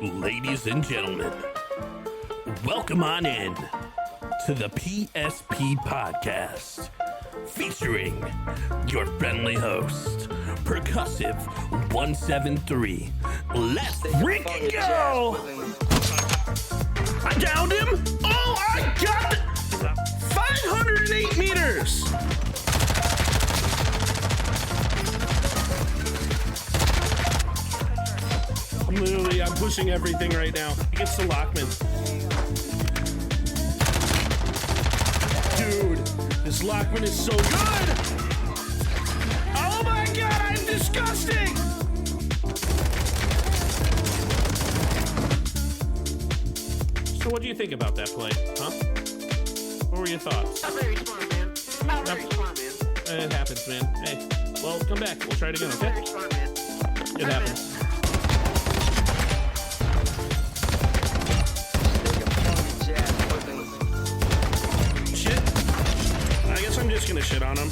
Ladies and gentlemen, welcome on in to the PSP Podcast, featuring your friendly host, Percussive 173. Let's freaking go! I downed him! Oh, I got it! 508 meters! I'm pushing everything right now. Against the Lockman. Dude, this Lockman is so good! Oh my god, I'm disgusting! So what do you think about that play, huh? What were your thoughts? Not very smart, man. Not very smart, man. It happens, man. Hey, well, come back. We'll try it again, okay? Very smart, man. It happens. Shit. I guess I'm just gonna shit on him.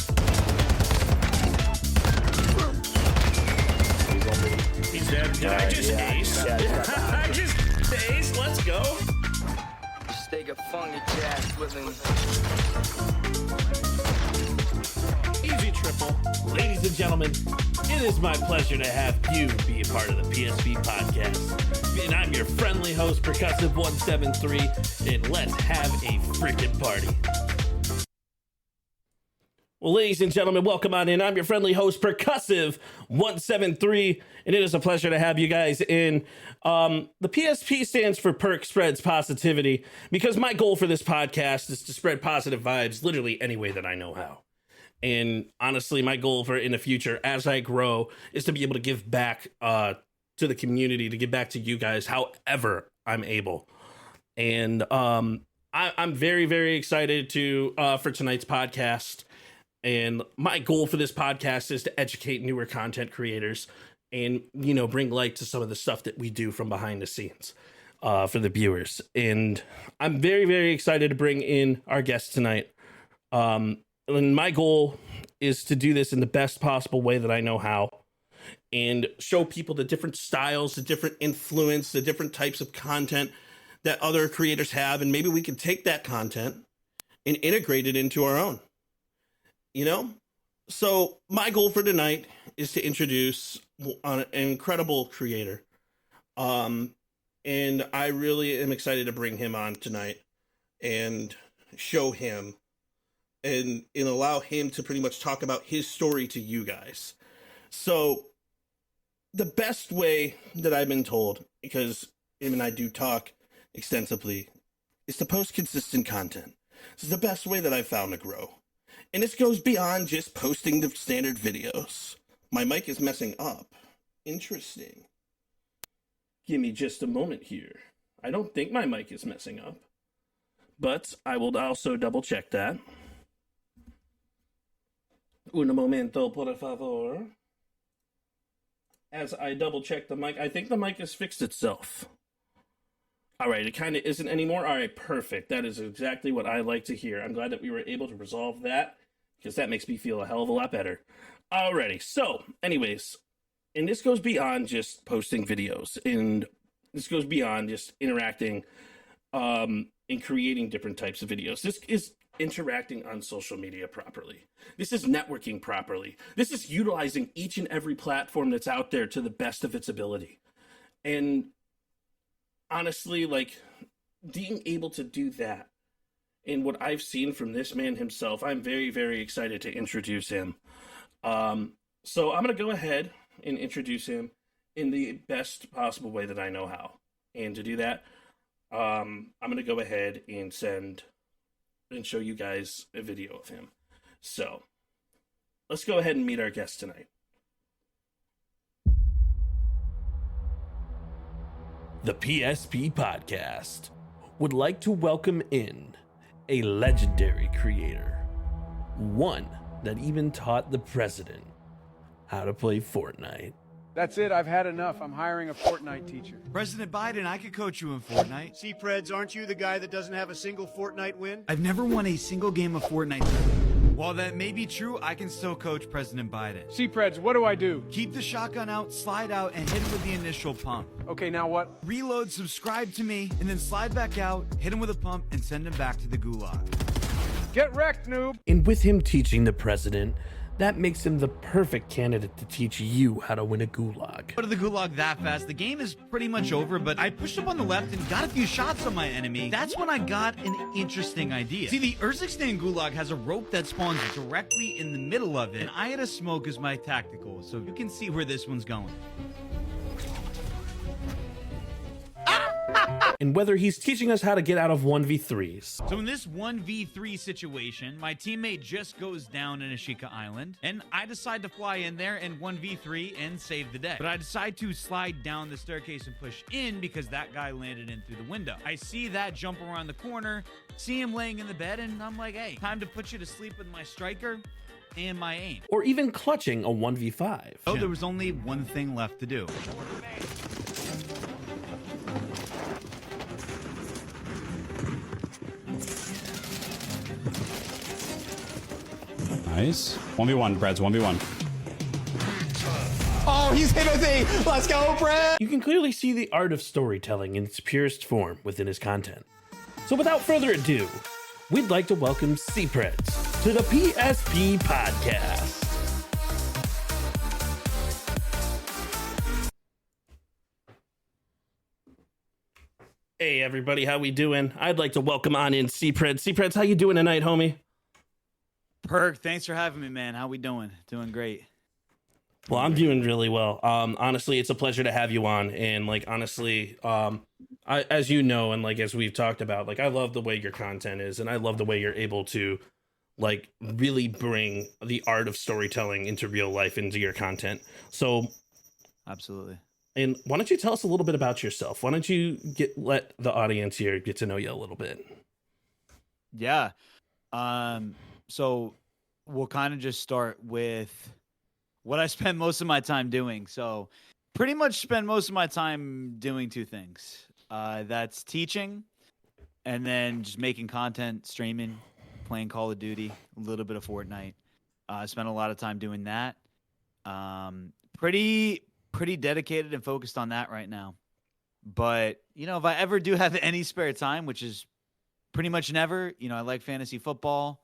He's dead. Did I just ace? I just ace. Let's go. Just take a funky jazz with him. Easy triple. Ladies and gentlemen, it is my pleasure to have you be a part of the PSP Podcast. And I'm your friendly host, Percussive 173, and let's have a freaking party. Well, ladies and gentlemen, welcome on in. I'm your friendly host, Percussive 173, and it is a pleasure to have you guys in. The PSP stands for Perk Spreads Positivity, because my goal for this podcast is to spread positive vibes literally any way that I know how. And honestly, my goal for in the future, as I grow, is to be able to give back to the community, to give back to you guys however I'm able. And I'm very, very excited to for tonight's podcast. And my goal for this podcast is to educate newer content creators and, you know, bring light to some of the stuff that we do from behind the scenes for the viewers. And I'm very, very excited to bring in our guest tonight. And my goal is to do this in the best possible way that I know how, and show people the different styles, the different influence, the different types of content that other creators have. And maybe we can take that content and integrate it into our own, you know? So my goal for tonight is to introduce an incredible creator. And I really am excited to bring him on tonight and show him and allow him to pretty much talk about his story to you guys. So the best way that I've been told, because him and I do talk extensively, is to post consistent content. This is the best way that I've found to grow. And this goes beyond just posting the standard videos. My mic is messing up. Interesting. Give me just a moment here. I don't think my mic is messing up, but I will also double check that. Un momento, por favor. As I double check the mic, I think the mic has fixed itself. All right, it kind of isn't anymore. All right, perfect. That is exactly what I like to hear. I'm glad that we were able to resolve that, because that makes me feel a hell of a lot better. Alrighty, so anyways, and this goes beyond just posting videos, and this goes beyond just interacting and creating different types of videos. This is interacting on social media properly. This is networking properly. This is utilizing each and every platform that's out there to the best of its ability. And honestly, like, being able to do that, and what I've seen from this man himself, I'm very, very excited to introduce him. So I'm going to go ahead and introduce him in the best possible way that I know how. And to do that, I'm going to go ahead and show you guys a video of him. So let's go ahead and meet our guest tonight. The PSP Podcast would like to welcome in a legendary creator, one that even taught the president how to play Fortnite. That's it. I've had enough. I'm hiring a Fortnite teacher. President Biden, I could coach you in Fortnite. CPreds, aren't you the guy that doesn't have a single Fortnite win? I've never won a single game of Fortnite. While that may be true, I can still coach President Biden. CPreds, what do I do? Keep the shotgun out, slide out, and hit him with the initial pump. Okay, now what? Reload, subscribe to me, and then slide back out, hit him with a pump, and send him back to the gulag. Get wrecked, noob. And with him teaching the president, that makes him the perfect candidate to teach you how to win a gulag. Go to the gulag that fast. The game is pretty much over, but I pushed up on the left and got a few shots on my enemy. That's when I got an interesting idea. See, the Urzikstan gulag has a rope that spawns directly in the middle of it, and I had a smoke as my tactical, so you can see where this one's going. And whether he's teaching us how to get out of 1v3s. So in this 1v3 situation, my teammate just goes down in Ashika Island, and I decide to fly in there and 1v3 and save the day. But I decide to slide down the staircase and push in because that guy landed in through the window. I see that jump around the corner, see him laying in the bed, and I'm like, hey, time to put you to sleep with my striker and my aim. Or even clutching a 1v5. Oh, there was only one thing left to do. Nice. 1v1, Preds, 1v1. Oh, he's hit a thing! Let's go, Preds! You can clearly see the art of storytelling in its purest form within his content. So without further ado, we'd like to welcome CPreds to the PSP podcast. Hey everybody, how we doing? I'd like to welcome on in CPreds. CPreds, how you doing tonight, homie? Perk, thanks for having me, man. How we doing? Doing great. Well, I'm doing really well. Honestly, it's a pleasure to have you on. And like, honestly, as you know, and like, as we've talked about, like, I love the way your content is, and I love the way you're able to like really bring the art of storytelling into real life, into your content. So Absolutely. And why don't you tell us a little bit about yourself? Why don't you let the audience here get to know you a little bit? Yeah. So we'll kind of just start with what I spend most of my time doing. So pretty much spend most of my time doing two things. That's teaching and then just making content, streaming, playing Call of Duty, a little bit of Fortnite. I spent a lot of time doing that. Pretty dedicated and focused on that right now. But, you know, if I ever do have any spare time, which is pretty much never, you know, I like fantasy football,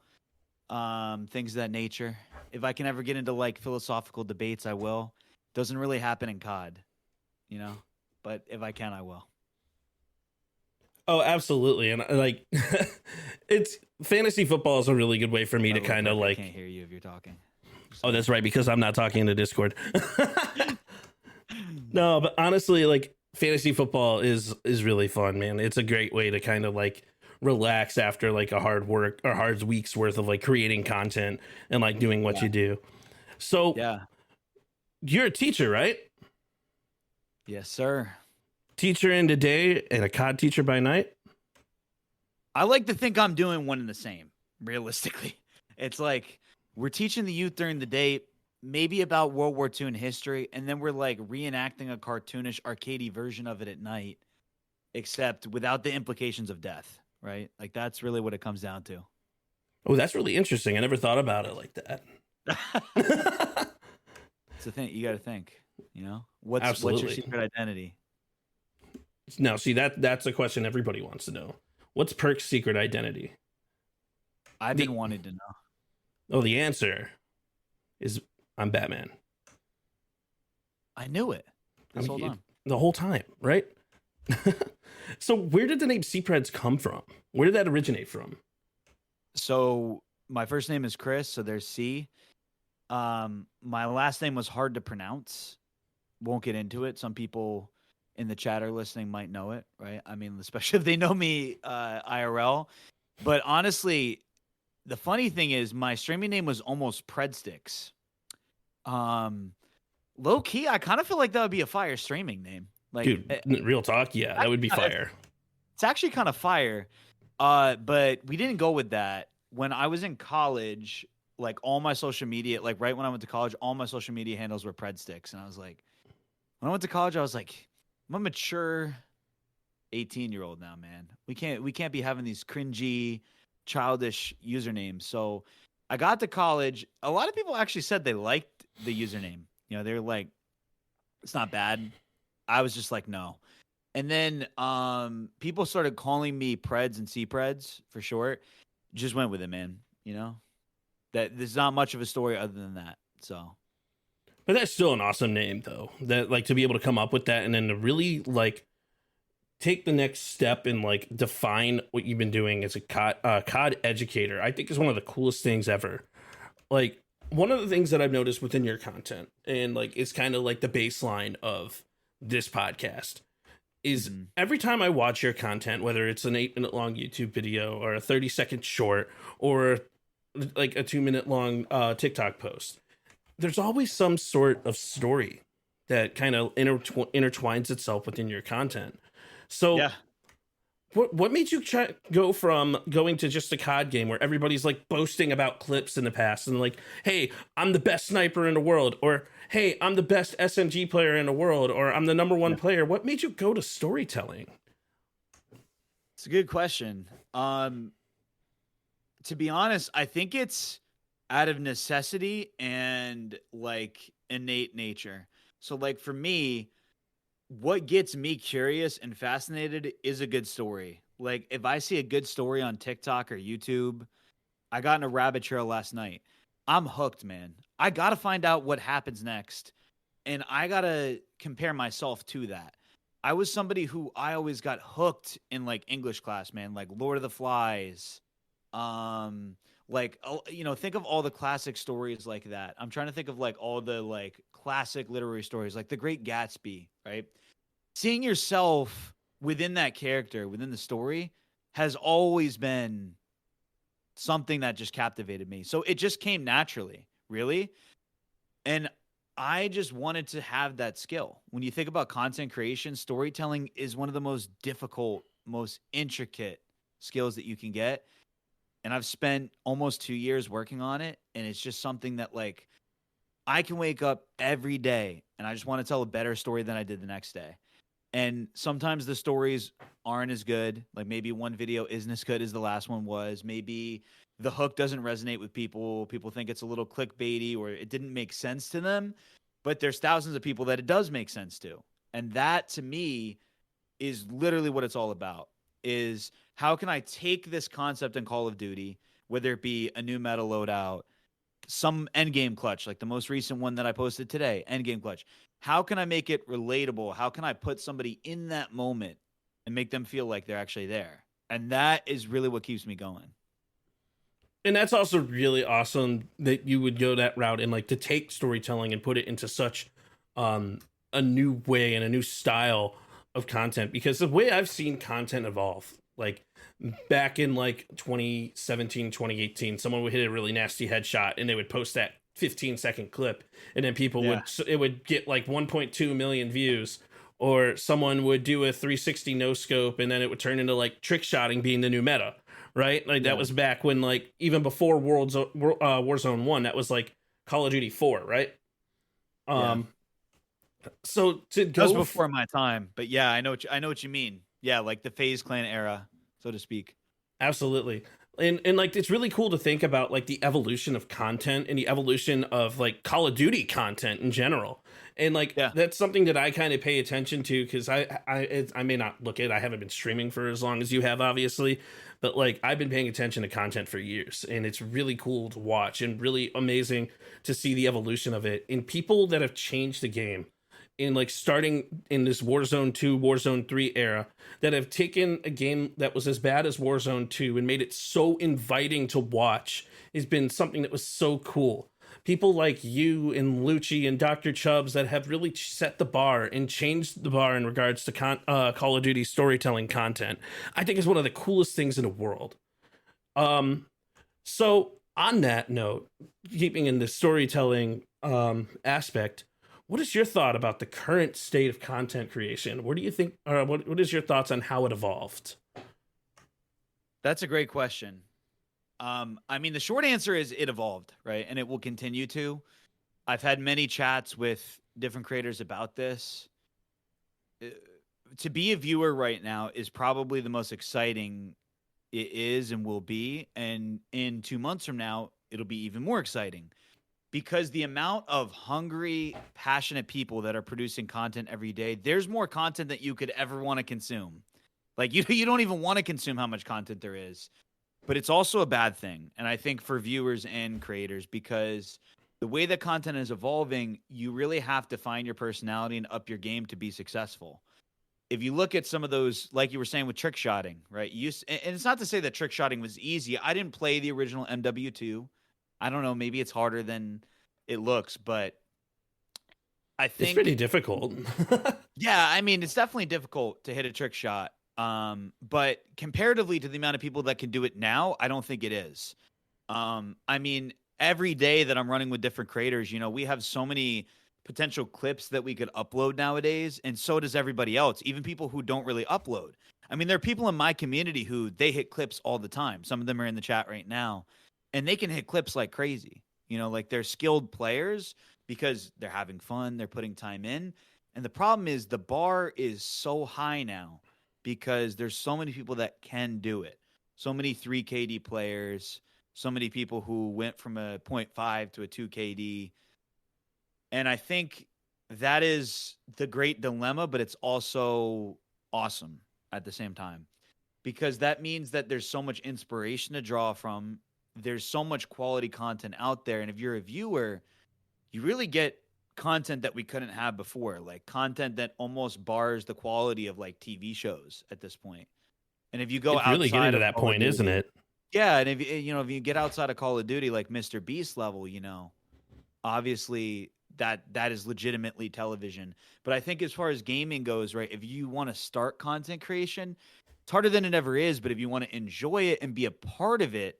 things of that nature. If I can ever get into like philosophical debates, I will. Doesn't really happen in COD, you know, but if I can, I will. Oh, absolutely. And like, it's fantasy football is a really good way for me to kind of like, I can't hear you if you're talking. Oh, that's right. Because I'm not talking in the Discord. No, but honestly, like fantasy football is really fun, man. It's a great way to kind of like relax after like a hard week's worth of like creating content and like doing what you do. So yeah, you're a teacher, right? Yes, sir. Teacher in the day and a COD teacher by night. I like to think I'm doing one and the same. Realistically, it's like we're teaching the youth during the day, maybe about World War II in history, and then we're like reenacting a cartoonish arcadey version of it at night, except without the implications of death, right? Like that's really what it comes down to. Oh, that's really interesting. I never thought about it like that. It's a thing you got to think, you know, what's your secret identity? Now, see, that's a question everybody wants to know. What's Perk's secret identity? I've been wanting to know. Oh, the answer is I'm Batman. I knew it. Hold on. The whole time, right? So where did the name CPreds come from? Where did that originate from? So my first name is Chris, so there's C. My last name was hard to pronounce. Won't get into it. Some people in the chat are listening might know it, right? I mean, especially if they know me IRL. But honestly, the funny thing is my streaming name was almost Predsticks. Low key, I kind of feel like that would be a fire streaming name. Like, dude, real talk, yeah, that would be fire. It's actually kind of fire. But we didn't go with that. When I was in college, like all my social media, like right when I went to college, all my social media handles were Predsticks. And I was like, when I went to college, I was like, I'm a mature 18-year-old now, man. We can't be having these cringy, childish usernames. So I got to college. A lot of people actually said they liked the username. You know, they were like, it's not bad. I was just like, no. And then people started calling me Preds and CPreds for short. Just went with it, man. You know, that there's not much of a story other than that. So, But that's still an awesome name, though. That like to be able to come up with that and then to really like take the next step and like define what you've been doing as a COD educator, I think is one of the coolest things ever. Like one of the things that I've noticed within your content, and like it's kind of like the baseline of this podcast, is every time I watch your content, whether it's an 8-minute long YouTube video or a 30-second short or like a 2-minute long TikTok post, there's always some sort of story that kind of intertwines itself within your content. So yeah. what made you go from going to just a COD game where everybody's like boasting about clips in the past and like, hey, I'm the best sniper in the world, or hey, I'm the best SMG player in the world, or I'm the number one player? What made you go to storytelling? It's a good question. To be honest, I think it's out of necessity and like innate nature. So like for me, what gets me curious and fascinated is a good story. Like if I see a good story on TikTok or YouTube, I got in a rabbit trail last night. I'm hooked, man. I got to find out what happens next. And I got to compare myself to that. I was somebody who I always got hooked in like English class, man, like Lord of the Flies. Like, you know, think of all the classic stories like that. I'm trying to think of like all the like classic literary stories, like The Great Gatsby, right? Seeing yourself within that character, within the story, has always been something that just captivated me. So it just came naturally, really. And I just wanted to have that skill. When you think about content creation, storytelling is one of the most difficult, most intricate skills that you can get. And I've spent almost 2 years working on it. And it's just something that like I can wake up every day and I just want to tell a better story than I did the next day. And sometimes the stories aren't as good. Like maybe one video isn't as good as the last one was. Maybe the hook doesn't resonate with people. People think it's a little clickbaity or it didn't make sense to them. But there's thousands of people that it does make sense to. And that to me is literally what it's all about, is how can I take this concept in Call of Duty, whether it be a new meta loadout, some endgame clutch, like the most recent one that I posted today, endgame clutch. How can I make it relatable? How can I put somebody in that moment and make them feel like they're actually there? And that is really what keeps me going. And that's also really awesome that you would go that route and like to take storytelling and put it into such a new way and a new style of content, because the way I've seen content evolve, like back in like 2017, 2018, someone would hit a really nasty headshot and they would post that 15-second clip and then people it would get like 1.2 million views, or someone would do a 360 no scope and then it would turn into like trick shotting being the new meta, right? Like that was back when like even before Warzone 1, that was like Call of Duty 4, right? So to go that was before my time, but yeah, I know what you mean. Yeah, like the FaZe Clan era, so to speak. Absolutely. And like it's really cool to think about like the evolution of content and the evolution of like Call of Duty content in general. And like that's something that I kind of pay attention to, because I may not look at it. I haven't been streaming for as long as you have, obviously, but like I've been paying attention to content for years, and it's really cool to watch and really amazing to see the evolution of it in people that have changed the game. In like starting in this Warzone 2, Warzone 3 era, that have taken a game that was as bad as Warzone 2 and made it so inviting to watch, has been something that was so cool. People like you and Lucci and Dr. Chubbs that have really set the bar and changed the bar in regards to Call of Duty storytelling content, I think is one of the coolest things in the world. So on that note, keeping in the storytelling aspect, what is your thought about the current state of content creation? What do you think, what is your thoughts on how it evolved? That's a great question. I mean, the short answer is it evolved, right? And it will continue to. I've had many chats with different creators about this. To be a viewer right now is probably the most exciting it is and will be. And in 2 months from now, it'll be even more exciting because the amount of hungry, passionate people that are producing content every day, there's more content that you could ever want to consume. Like you don't even want to consume how much content there is, but it's also a bad thing. And I think for viewers and creators, because the way that content is evolving, you really have to find your personality and up your game to be successful. If you look at some of those, like you were saying with trick shotting, right? And it's not to say that trick shotting was easy. I didn't play the original MW2. I don't know. Maybe it's harder than it looks, but I think it's pretty difficult. yeah, I mean, it's definitely difficult to hit a trick shot. But comparatively to the amount of people that can do it now, I don't think it is. I mean, every day that I'm running with different creators, we have so many potential clips that we could upload nowadays, and so does everybody else, even people who don't really upload. I mean, there are people in my community who they hit clips all the time. Some of them are in the chat right now, and they can hit clips like crazy. Like they're skilled players because they're having fun, they're putting time in. And the problem is the bar is so high now because there's so many people that can do it. So many 3KD players, so many people who went from a 0.5 to a 2KD. And I think that is the great dilemma, but it's also awesome at the same time because that means that there's so much inspiration to draw from. There's so much quality content out there. And if you're a viewer, you really get content that we couldn't have before, like content that almost bars the quality of like TV shows at this point. And if you go It's really getting to that point, isn't it? Yeah, and if you get outside of Call of Duty, like Mr. Beast level, obviously that is legitimately television. But I think as far as gaming goes, right, if you want to start content creation, it's harder than it ever is. But if you want to enjoy it and be a part of it,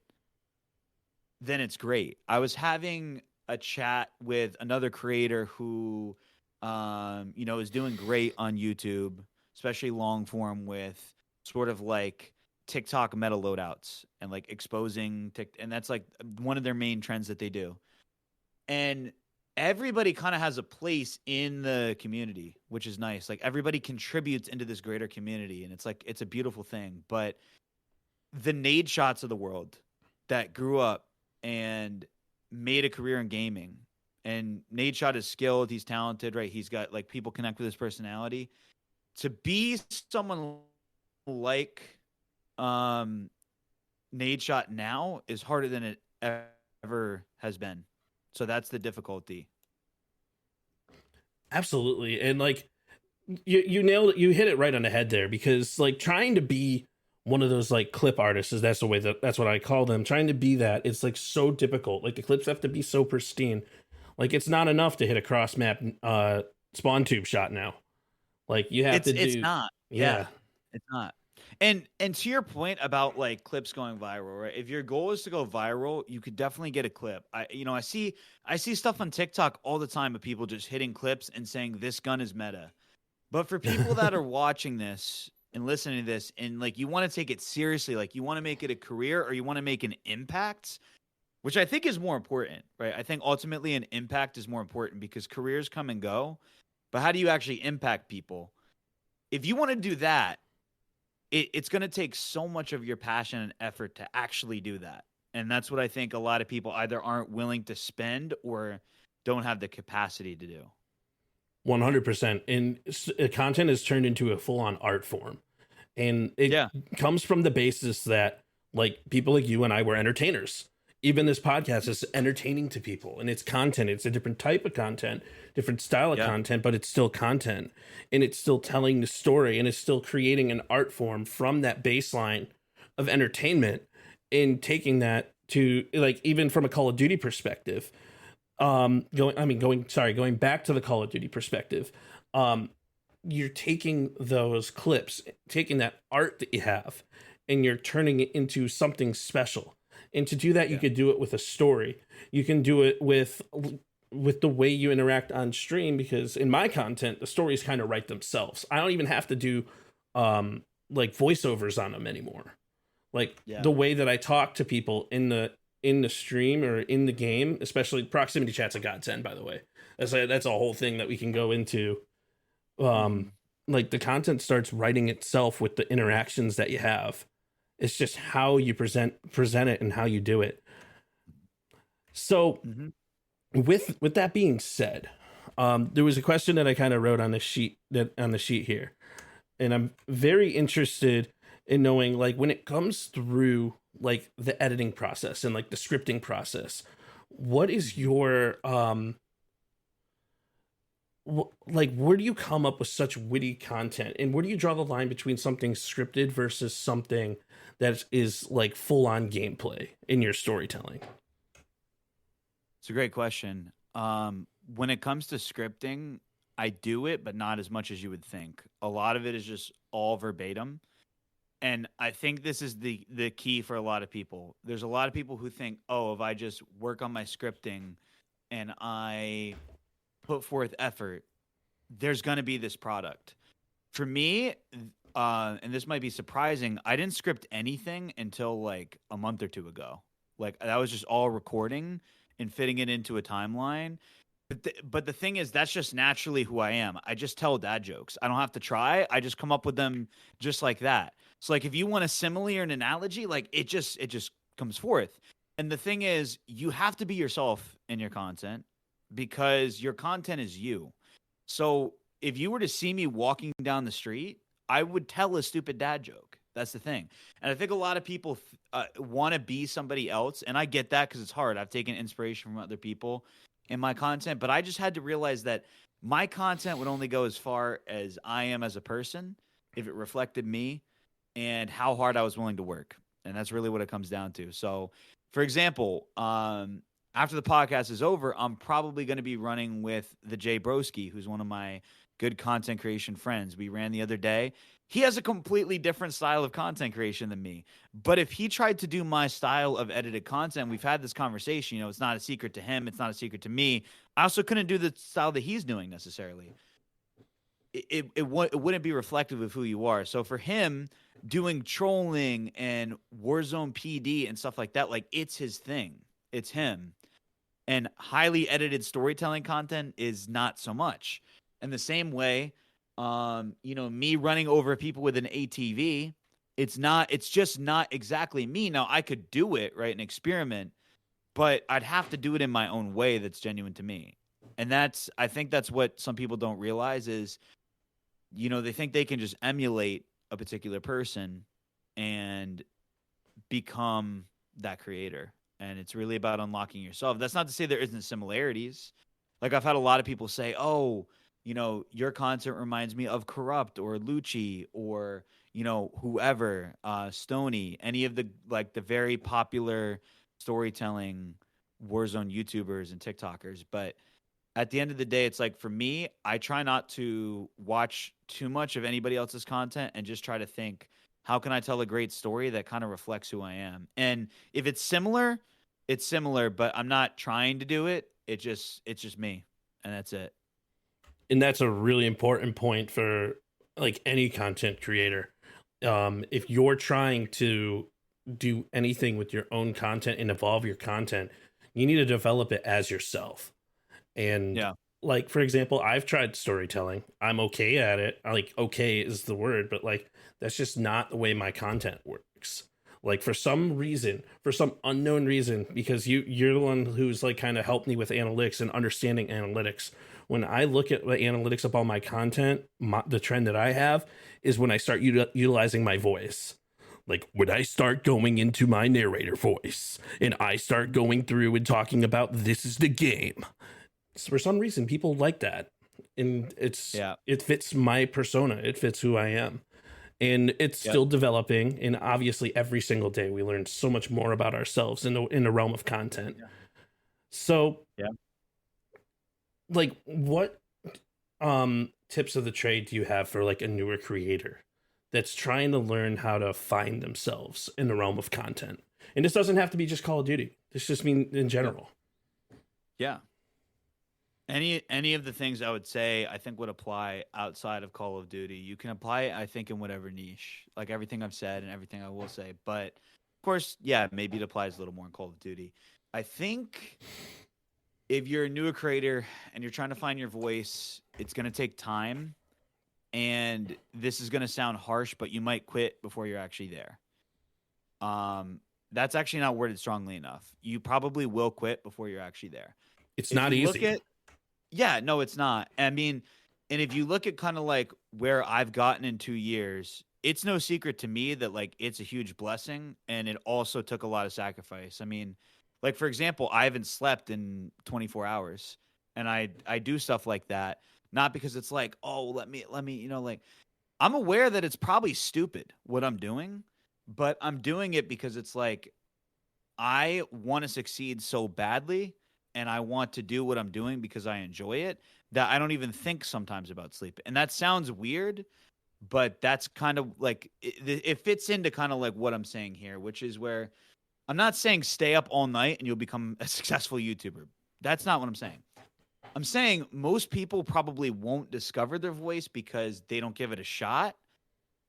then it's great. I was having a chat with another creator who, is doing great on YouTube, especially long form with sort of like TikTok meta loadouts and like exposing and that's like one of their main trends that they do. And everybody kind of has a place in the community, which is nice. Like everybody contributes into this greater community, and it's a beautiful thing. But the nade shots of the world that grew up and made a career in gaming, and nade shot is skilled, he's talented, right? He's got like people connect with his personality. To be someone like nade shot now is harder than it ever has been. So that's the difficulty. Absolutely. And like you nailed it, you hit it right on the head there, because like trying to be one of those like clip artists, that's what I call them, trying to be that, it's like so difficult. Like the clips have to be so pristine. Like it's not enough to hit a cross map spawn tube shot now. Like you have to do. It's not. Yeah. It's not. And to your point about like clips going viral, right? If your goal is to go viral, you could definitely get a clip. I see stuff on TikTok all the time of people just hitting clips and saying this gun is meta. But for people that are watching this and listening to this, and like you want to take it seriously, like you want to make it a career or you want to make an impact, which I think is more important, right? I think ultimately an impact is more important because careers come and go. But how do you actually impact people? If you want to do that, it's going to take so much of your passion and effort to actually do that. And that's what I think a lot of people either aren't willing to spend or don't have the capacity to do. 100%. And content is turned into a full-on art form. And it comes from the basis that like people like you and I were entertainers. Even this podcast is entertaining to people, and it's content. It's a different type of content, different style of content, but it's still content, and it's still telling the story, and it's still creating an art form from that baseline of entertainment and taking that to like, even from a Call of Duty perspective, going back to the Call of Duty perspective, you're taking those clips, taking that art that you have, and you're turning it into something special. And to do that, you could do it with a story. You can do it with the way you interact on stream, because in my content, the stories kind of write themselves. I don't even have to do like voiceovers on them anymore. Like the way that I talk to people in the stream or in the game, especially proximity chat's a godsend, by the way. That's a whole thing that we can go into. Like the content starts writing itself with the interactions that you have. It's just how you present it and how you do it. So Mhm. with that being said, there was a question that I kind of wrote on the sheet here, and I'm very interested in knowing, like, when it comes through like the editing process and like the scripting process, what is your like, where do you come up with such witty content, and where do you draw the line between something scripted versus something that is like full on gameplay in your storytelling? It's a great question. When it comes to scripting, I do it, but not as much as you would think. A lot of it is just all verbatim. And I think this is the key for a lot of people. There's a lot of people who think, oh, if I just work on my scripting and I put forth effort, there's going to be this product. For me, and this might be surprising, I didn't script anything until like a month or two ago. Like that was just all recording and fitting it into a timeline. But the thing is, that's just naturally who I am. I just tell dad jokes. I don't have to try. I just come up with them just like that. So like if you want a simile or an analogy, like it just comes forth. And the thing is, you have to be yourself in your content because your content is you. So if you were to see me walking down the street, I would tell a stupid dad joke. That's the thing. And I think a lot of people want to be somebody else. And I get that because it's hard. I've taken inspiration from other people in my content, but I just had to realize that my content would only go as far as I am as a person if it reflected me and how hard I was willing to work. And that's really what it comes down to. So, for example, after the podcast is over, I'm probably going to be running with the Jay Broski, who's one of my good content creation friends. We ran the other day. He has a completely different style of content creation than me. But if he tried to do my style of edited content, we've had this conversation, it's not a secret to him. It's not a secret to me. I also couldn't do the style that he's doing necessarily. It wouldn't be reflective of who you are. So for him, doing trolling and Warzone PD and stuff like that, like it's his thing. It's him. And highly edited storytelling content is not so much. In the same way, me running over people with an ATV, it's just not exactly me. Now I could do it, right, and experiment, but I'd have to do it in my own way that's genuine to me. And I think that's what some people don't realize is, they think they can just emulate a particular person and become that creator. And it's really about unlocking yourself. That's not to say there isn't similarities. Like I've had a lot of people say, oh, your content reminds me of Corrupt or Lucci or, whoever, Stony, any of the very popular storytelling Warzone YouTubers and TikTokers. But at the end of the day, it's like for me, I try not to watch too much of anybody else's content and just try to think, how can I tell a great story that kind of reflects who I am? And if it's similar, but I'm not trying to do it. It's just me. And that's it. And that's a really important point for like any content creator. If you're trying to do anything with your own content and evolve your content, you need to develop it as yourself. And yeah, like, for example, I've tried storytelling. I'm okay at it. Like, okay is the word, but like, that's just not the way my content works. Like for some reason, for some unknown reason, because you're the one who's like kind of helped me with analytics and understanding analytics. When I look at the analytics of all my content, the trend that I have is when I start utilizing my voice. Like when I start going into my narrator voice and I start going through and talking about this is the game. So for some reason, people like that. And it fits my persona. It fits who I am. And it's still developing. And obviously every single day we learn so much more about ourselves in the realm of content. Yeah. So like what tips of the trade do you have for like a newer creator that's trying to learn how to find themselves in the realm of content? And this doesn't have to be just Call of Duty. This just mean in general. Yeah. Any of the things I would say I think would apply outside of Call of Duty. You can apply it, I think, in whatever niche, like everything I've said and everything I will say. But of course, yeah, maybe it applies a little more in Call of Duty. I think if you're a newer creator and you're trying to find your voice, it's going to take time. And this is going to sound harsh, but you might quit before you're actually there. that's actually not worded strongly enough. You probably will quit before you're actually there. It's If not you easy. look at, yeah, no, it's not. I mean, and if you look at kind of like where I've gotten in 2 years, it's no secret to me that like it's a huge blessing, and it also took a lot of sacrifice. I mean, like for example, I haven't slept in 24 hours, and I do stuff like that not because it's like, oh, let me, like I'm aware that it's probably stupid what I'm doing, but I'm doing it because it's like I want to succeed so badly, and I want to do what I'm doing because I enjoy it, that I don't even think sometimes about sleep. And that sounds weird, but that's kind of like it fits into kind of like what I'm saying here, which is where I'm not saying stay up all night and you'll become a successful YouTuber. That's not what I'm saying. I'm saying most people probably won't discover their voice because they don't give it a shot,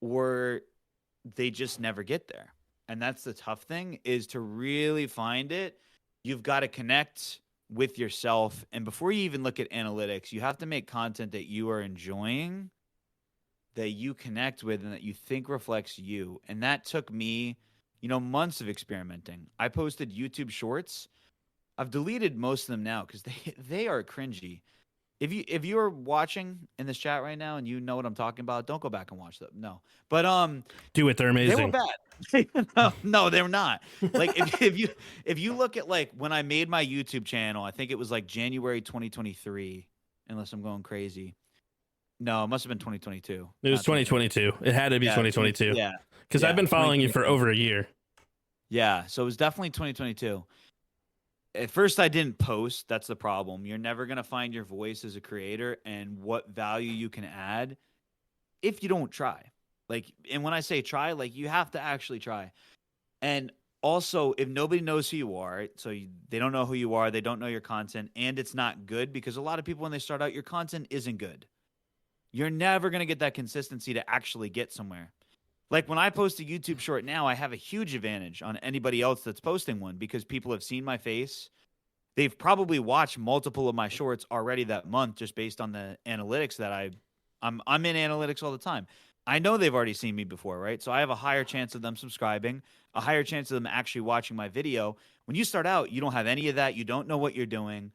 or they just never get there. And that's the tough thing, is to really find it. You've got to connect with yourself. And before you even look at analytics, you have to make content that you are enjoying, that you connect with, and that you think reflects you. And that took me, months of experimenting. I posted YouTube shorts. I've deleted most of them now because they are cringy. If you are watching in this chat right now and you know what I'm talking about, don't go back and watch them. No, but Do it. They're they were amazing. bad. No, they're not. Like if you look at like when I made my YouTube channel, I think it was like January 2023, unless I'm going crazy. No, it must have been 2022. It was not 2022. It had to be 2022. Yeah, Because I've been following you for 2022. over a year. Yeah, so it was definitely 2022. At first, I didn't post. That's the problem. You're never going to find your voice as a creator and what value you can add if you don't try. Like, and when I say try, like you have to actually try. And also, if nobody knows who you are, they don't know who you are, they don't know your content, and it's not good, because a lot of people, when they start out, your content isn't good. You're never going to get that consistency to actually get somewhere. Like when I post a YouTube short now, I have a huge advantage on anybody else that's posting one, because people have seen my face. They've probably watched multiple of my shorts already that month, just based on the analytics that I'm in analytics all the time. I know they've already seen me before, right? So I have a higher chance of them subscribing, a higher chance of them actually watching my video. When you start out, you don't have any of that. You don't know what you're doing.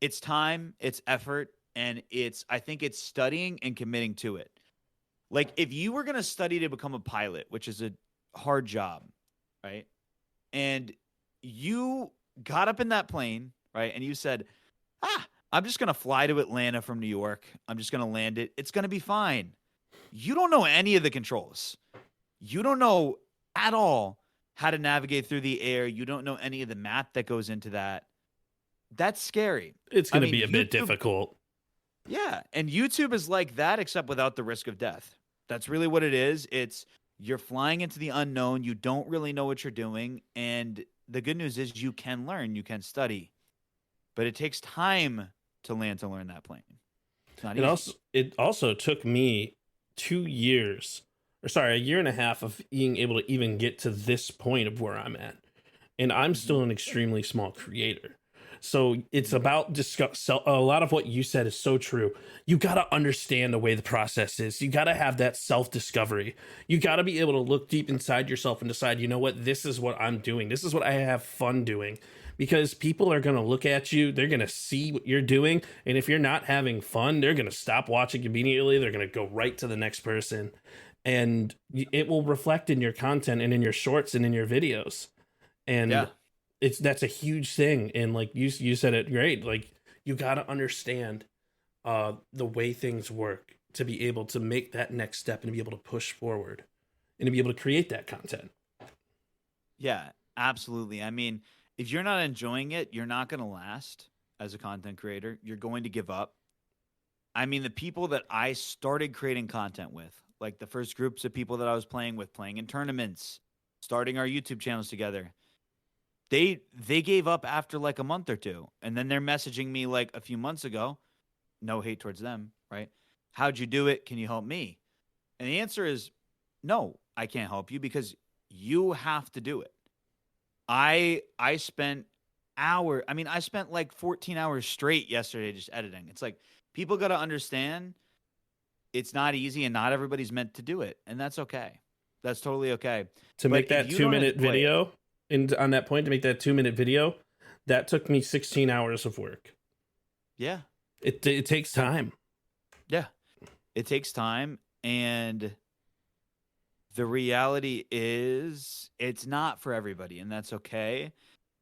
It's time, it's effort, and I think it's studying and committing to it. Like if you were going to study to become a pilot, which is a hard job, right? And you got up in that plane, right? And you said, I'm just going to fly to Atlanta from New York. I'm just going to land it. It's going to be fine. You don't know any of the controls. You don't know at all how to navigate through the air. You don't know any of the math that goes into that. That's scary. It's going to be a bit difficult. Yeah. And YouTube is like that, except without the risk of death. That's really what it is. You're flying into the unknown. You don't really know what you're doing. And the good news is you can learn, you can study, but it takes time to learn that plane. It's not easy. It also took me 2 years, a year and a half of being able to even get to this point of where I'm at. And I'm still an extremely small creator. So it's about a lot of what you said is so true. You got to understand the way the process is. You got to have that self-discovery. You got to be able to look deep inside yourself and decide, you know what, this is what I'm doing. This is what I have fun doing. Because people are going to look at you. They're going to see what you're doing. And if you're not having fun, they're going to stop watching immediately. They're going to go right to the next person. And it will reflect in your content and in your shorts and in your videos. And yeah. That's a huge thing. And like you said it great. Like you got to understand the way things work to be able to make that next step and to be able to push forward and to be able to create that content. Yeah, absolutely. I mean, if you're not enjoying it, you're not going to last as a content creator. You're going to give up. I mean, the people that I started creating content with, like the first groups of people that I was playing in tournaments, starting our YouTube channels together, they gave up after like a month or two. And then they're messaging me like a few months ago. No hate towards them, right? How'd you do it? Can you help me? And the answer is no, I can't help you, because you have to do it. I spent like 14 hours straight yesterday just editing. It's like, people got to understand it's not easy and not everybody's meant to do it. And that's okay. That's totally okay. To make that 2-minute video, And on that point, to make that 2-minute video, that took me 16 hours of work. Yeah. It takes time. Yeah. It takes time. And the reality is it's not for everybody, and that's okay.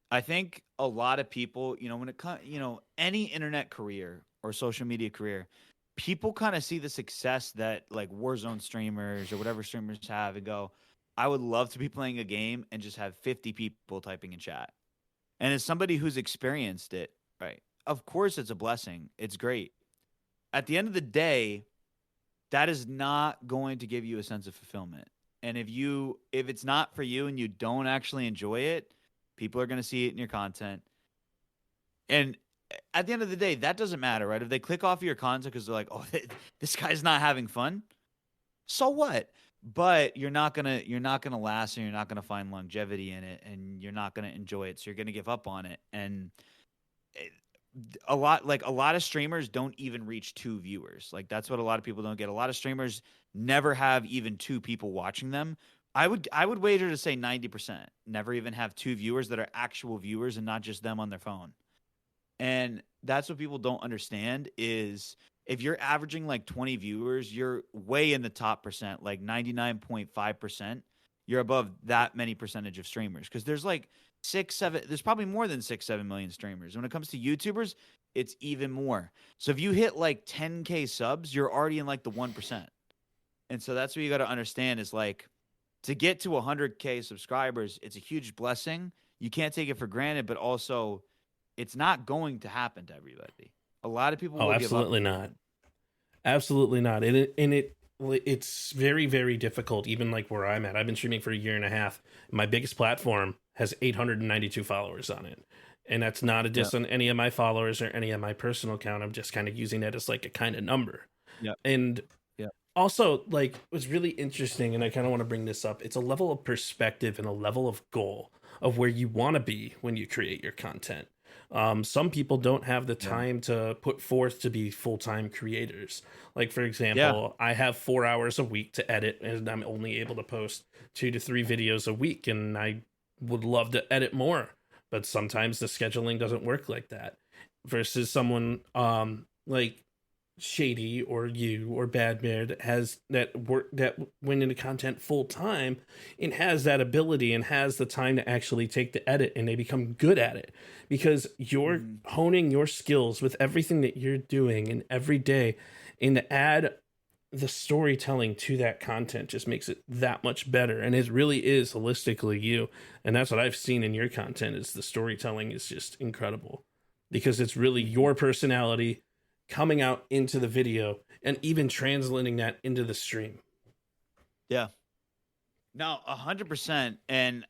I think a lot of people, when it comes, any internet career or social media career, people kind of see the success that like Warzone streamers or whatever streamers have and go, I would love to be playing a game and just have 50 people typing in chat. And as somebody who's experienced it, right, of course it's a blessing. It's great. At the end of the day, that is not going to give you a sense of fulfillment. And if it's not for you and you don't actually enjoy it, people are going to see it in your content. And at the end of the day, that doesn't matter, right? If they click off of your content because they're like, oh, this guy's not having fun, so what? But you're not gonna last, and you're not gonna find longevity in it, and you're not gonna enjoy it. So you're gonna give up on it. And a lot of streamers don't even reach 2 viewers. Like that's what a lot of people don't get. A lot of streamers never have even 2 people watching them. I would wager to say 90% never even have 2 viewers that are actual viewers and not just them on their phone. And that's what people don't understand is if you're averaging like 20 viewers, you're way in the top percent, like 99.5%. You're above that many percentage of streamers because there's like 6-7, there's probably more than 6-7 million streamers. When it comes to YouTubers, it's even more. So if you hit like 10K subs, you're already in like the 1%. And so that's what you got to understand is like to get to 100K subscribers, it's a huge blessing. You can't take it for granted, but also it's not going to happen to everybody. A lot of people will absolutely give up. Not. Absolutely not. It's very, very difficult, even like where I'm at. I've been streaming for a year and a half. My biggest platform has 892 followers on it. And that's not a diss on any of my followers or any of my personal account. I'm just kind of using that as like a kind of number. Yeah. And also, like, what's really interesting, and I kind of want to bring this up, it's a level of perspective and a level of goal of where you want to be when you create your content. Some people don't have the time to put forth to be full-time creators. Like, for example, I have 4 hours a week to edit, and I'm only able to post 2 to 3 videos a week, and I would love to edit more, but sometimes the scheduling doesn't work like that. Versus someone like Shady or you or Bad Bear that has that went into content full time and has that ability and has the time to actually take the edit, and they become good at it because you're honing your skills with everything that you're doing and every day, and to add the storytelling to that content just makes it that much better. And it really is holistically you, and that's what I've seen in your content is the storytelling is just incredible because it's really your personality coming out into the video and even translating that into the stream. Yeah. No, 100%. And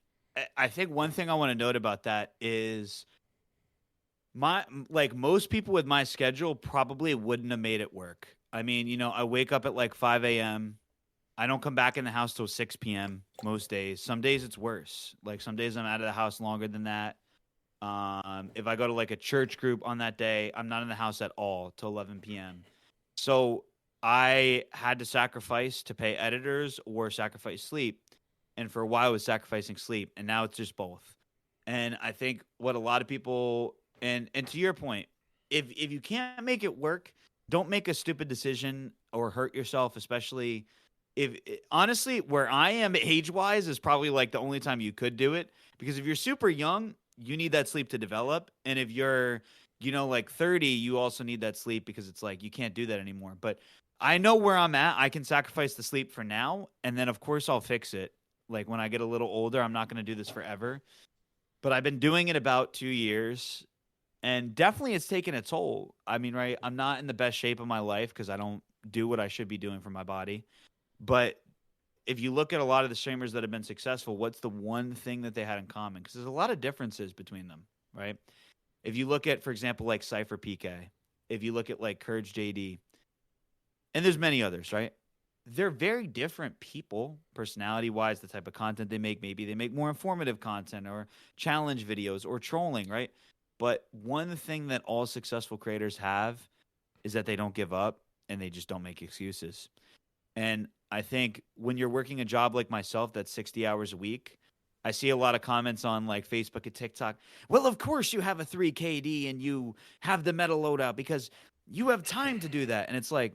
I think one thing I want to note about that is most people with my schedule probably wouldn't have made it work. I mean, I wake up at like 5 a.m. I don't come back in the house till 6 p.m. most days. Some days it's worse. Like some days I'm out of the house longer than that. If I go to like a church group on that day, I'm not in the house at all till 11 p.m. So I had to sacrifice to pay editors or sacrifice sleep. And for a while I was sacrificing sleep, and now it's just both. And I think what a lot of people, and to your point, if you can't make it work, don't make a stupid decision or hurt yourself, especially if honestly, where I am age-wise is probably like the only time you could do it, because if you're super young, you need that sleep to develop. And if you're, like 30, you also need that sleep because it's like you can't do that anymore. But I know where I'm at. I can sacrifice the sleep for now. And then, of course, I'll fix it. Like when I get a little older, I'm not going to do this forever. But I've been doing it about 2 years. And definitely it's taken a toll. I mean, right, I'm not in the best shape of my life because I don't do what I should be doing for my body. But if you look at a lot of the streamers that have been successful, what's the one thing that they had in common? Because there's a lot of differences between them, right? If you look at, for example, like Cypher PK, if you look at like Courage JD, and there's many others, right? They're very different people, personality-wise, the type of content they make. Maybe they make more informative content or challenge videos or trolling, right? But one thing that all successful creators have is that they don't give up and they just don't make excuses. And I think when you're working a job like myself that's 60 hours a week, I see a lot of comments on like Facebook and TikTok. Well, of course you have a 3 KD and you have the meta loadout because you have time to do that. And it's like,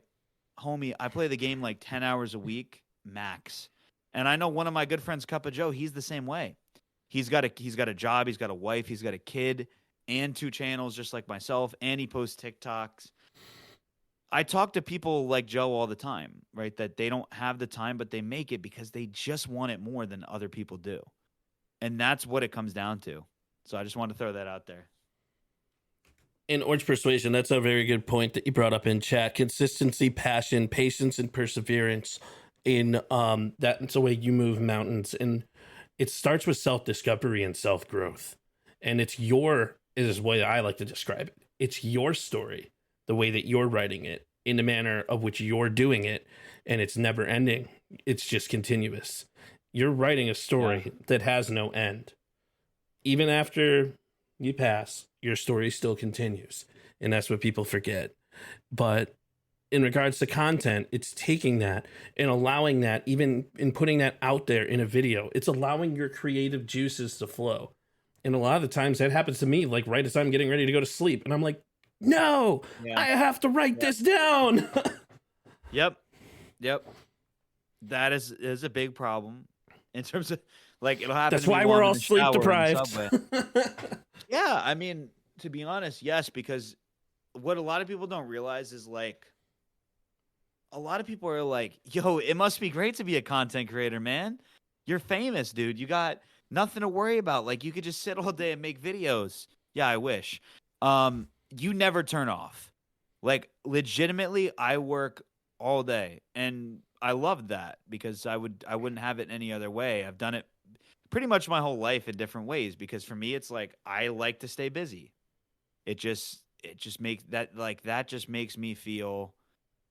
homie, I play the game like 10 hours a week max. And I know one of my good friends, Cup of Joe, he's the same way. He's got a job, he's got a wife, he's got a kid and 2 channels just like myself, and he posts TikToks. I talk to people like Joe all the time, right? That they don't have the time, but they make it because they just want it more than other people do. And that's what it comes down to. So I just wanted to throw that out there. In Orange Persuasion, that's a very good point that you brought up in chat. Consistency, passion, patience, and perseverance. In that's the way you move mountains. And it starts with self-discovery and self-growth. And is the way I like to describe it. It's your story, the way that you're writing it, in the manner of which you're doing it, and it's never ending. It's just continuous. You're writing a story that has no end. Even after you pass, your story still continues. And that's what people forget. But in regards to content, it's taking that and allowing that, even in putting that out there in a video, it's allowing your creative juices to flow. And a lot of the times that happens to me, like right as I'm getting ready to go to sleep. And I'm like, no, I have to write this down. Yep. That is a big problem. In terms of like, it'll happen. That's why we're all sleep deprived. Yeah, I mean, to be honest, yes, because what a lot of people don't realize is like, a lot of people are like, yo, it must be great to be a content creator, man. You're famous, dude. You got nothing to worry about. Like, you could just sit all day and make videos. Yeah, I wish. You never turn off. Like, legitimately, I work all day, and I love that because I wouldn't have it any other way. I've done it pretty much my whole life in different ways because for me, it's like I like to stay busy. It just makes that just makes me feel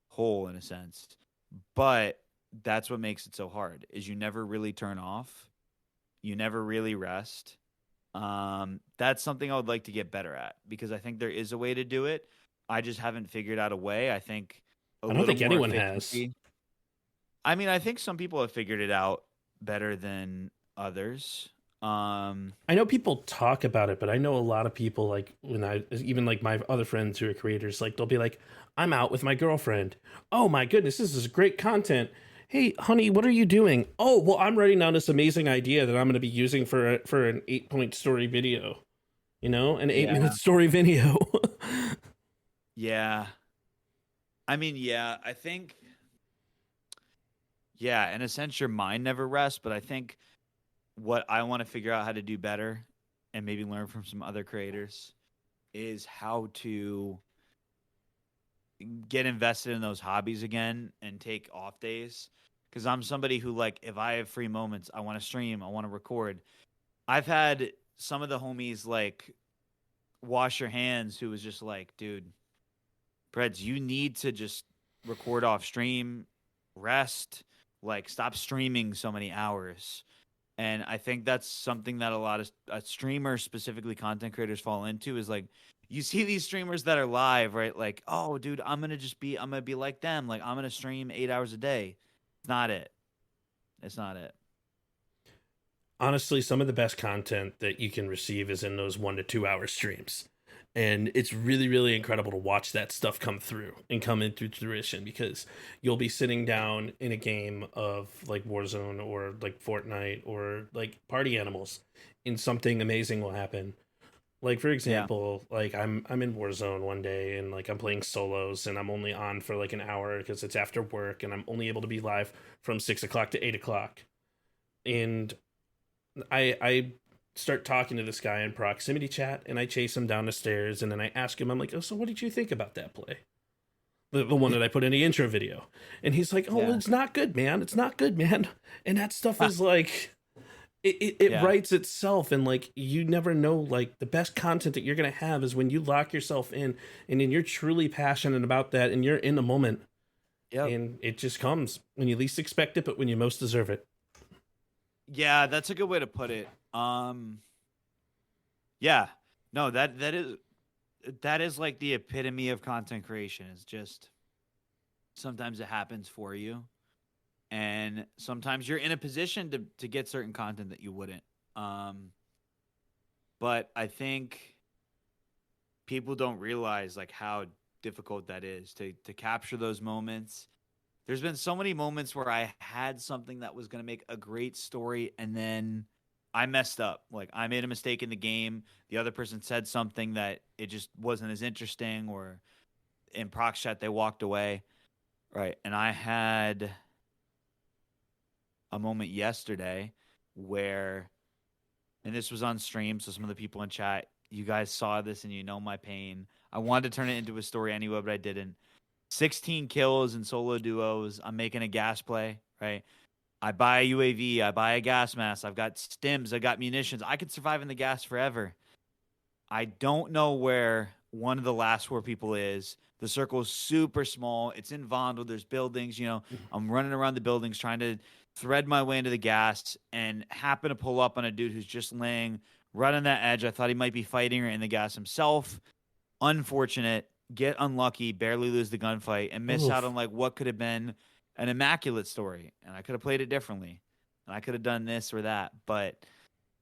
whole in a sense. But that's what makes it so hard is you never really turn off. You never really rest. That's something I would like to get better at because I think there is a way to do it. I just haven't figured out a way. I don't think anyone has. I mean, I think some people have figured it out better than others. I know people talk about it, but I know a lot of people, like even like my other friends who are creators, like they'll be like, I'm out with my girlfriend. Oh my goodness, this is great content. Hey, honey, what are you doing? Oh, well, I'm writing down this amazing idea that I'm going to be using for an 8-point story video. An 8-minute story video. Yeah. I mean, I think, in a sense, your mind never rests, but I think what I want to figure out how to do better and maybe learn from some other creators is how to get invested in those hobbies again and take off days. Because I'm somebody who, like, if I have free moments, I want to stream, I want to record. I've had some of the homies, like, wash your hands who was just like, dude, Preds, you need to just record off stream, rest, like, stop streaming so many hours. And I think that's something that a lot of streamers, specifically content creators, fall into is like, you see these streamers that are live, right? Like, oh, dude, I'm going to be like them. Like, I'm going to stream 8 hours a day. It's not it. It's not it. Honestly, some of the best content that you can receive is in those 1 to 2 hour streams. And it's really, really incredible to watch that stuff come through and come into fruition because you'll be sitting down in a game of like Warzone or like Fortnite or like Party Animals and something amazing will happen. Like, for example, like I'm in Warzone one day and like I'm playing solos and I'm only on for like an hour because it's after work and I'm only able to be live from 6 o'clock to 8 o'clock. And I start talking to this guy in proximity chat and I chase him down the stairs and then I ask him, I'm like, oh, so what did you think about that play? The one that I put in the intro video. And he's like, oh, it's not good, man. It's not good, man. And that stuff is like, it writes itself. And like, you never know, like the best content that you're going to have is when you lock yourself in and then you're truly passionate about that and you're in the moment. Yep. And it just comes when you least expect it, but when you most deserve it. Yeah, that's a good way to put it. Yeah, no, that is like the epitome of content creation. It's just sometimes it happens for you, and sometimes you're in a position to get certain content that you wouldn't. But I think people don't realize like how difficult that is to capture those moments. There's been so many moments where I had something that was going to make a great story and then I messed up. Like I made a mistake in the game. The other person said something that it just wasn't as interesting, or in prox chat they walked away. Right. And I had a moment yesterday where, and this was on stream, so some of the people in chat, you guys saw this and you know my pain. I wanted to turn it into a story anyway, but I didn't. 16 kills in solo duos. I'm making a gas play, right? I buy a UAV. I buy a gas mask. I've got stims. I got munitions. I could survive in the gas forever. I don't know where one of the last 4 people is. The circle is super small. It's in Vondel. There's buildings. You know, I'm running around the buildings trying to thread my way into the gas and happen to pull up on a dude who's just laying right on that edge. I thought he might be fighting in the gas himself. Unfortunate. Get unlucky, barely lose the gunfight, and miss out on like what could have been an immaculate story. And I could have played it differently. And I could have done this or that. But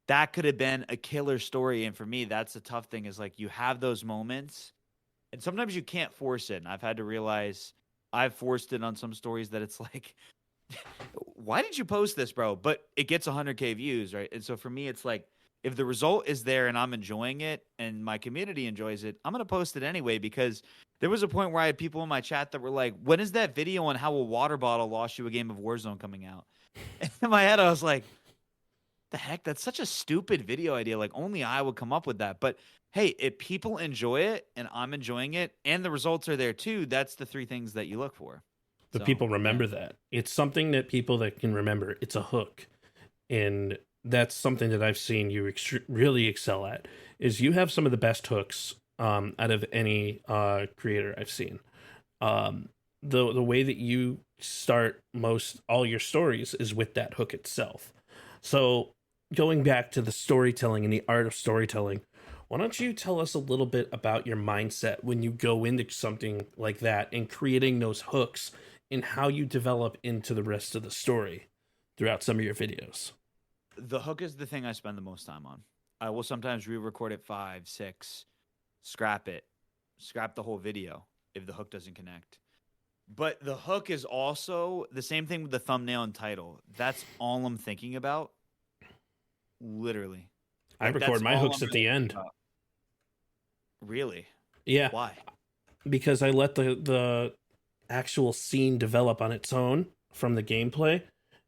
that could have been a killer story. And for me, that's the tough thing, is like you have those moments. And sometimes you can't force it. And I've had to realize I've forced it on some stories that it's like, why did you post this, bro? But it gets 100K views, right? And so for me, it's like, if the result is there and I'm enjoying it and my community enjoys it, I'm going to post it anyway, because there was a point where I had people in my chat that were like, when is that video on how a water bottle lost you a game of Warzone coming out? And in my head, I was like, the heck? That's such a stupid video idea. Like, only I would come up with that. But hey, if people enjoy it and I'm enjoying it and the results are there too, that's the 3 things that you look for. The people remember that. It's something that people that can remember. It's a hook. And that's something that I've seen you really excel at, is you have some of the best hooks out of any creator I've seen. The way that you start all your stories is with that hook itself. So going back to the storytelling and the art of storytelling, why don't you tell us a little bit about your mindset when you go into something like that and creating those hooks, and how you develop into the rest of the story throughout some of your videos? The hook is the thing I spend the most time on. I will sometimes re-record it 5, 6, scrap the whole video if the hook doesn't connect. But the hook is also the same thing with the thumbnail and title. That's all I'm thinking about. Literally. I record my hooks at the end. Really? Yeah. Why? Because I let the actual scene develop on its own from the gameplay,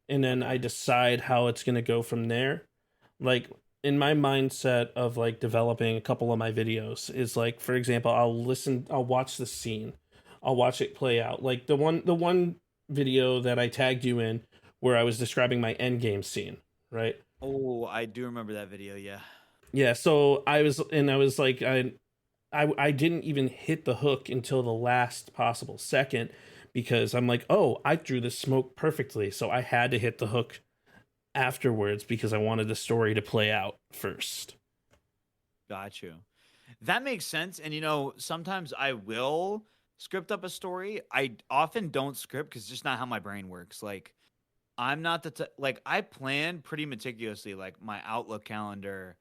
and then I decide how it's going to go from there. Like, in my mindset of like developing a couple of my videos is like, for example, I'll watch the scene. I'll watch it play out. Like the one video that I tagged you in where I was describing my end game scene, right? Oh, I do remember that video, yeah. Yeah, so I was like, I didn't even hit the hook until the last possible second, because I'm like, oh, I threw the smoke perfectly. So I had to hit the hook afterwards because I wanted the story to play out first. Got you. That makes sense. And, you know, sometimes I will script up a story. I often don't script because it's just not how my brain works. Like, I'm not like, I plan pretty meticulously, like my Outlook calendar,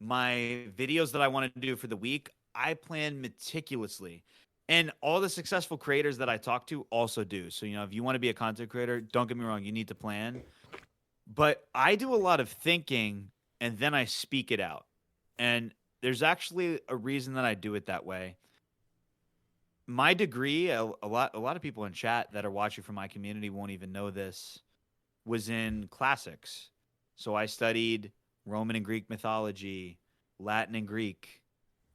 my videos that I want to do for the week. I plan meticulously, and all the successful creators that I talk to also do. So, you know, if you want to be a content creator, don't get me wrong, you need to plan, but I do a lot of thinking and then I speak it out. And there's actually a reason that I do it that way. My degree, a lot of people in chat that are watching from my community won't even know this, was in classics. So I studied Roman and Greek mythology, Latin and Greek.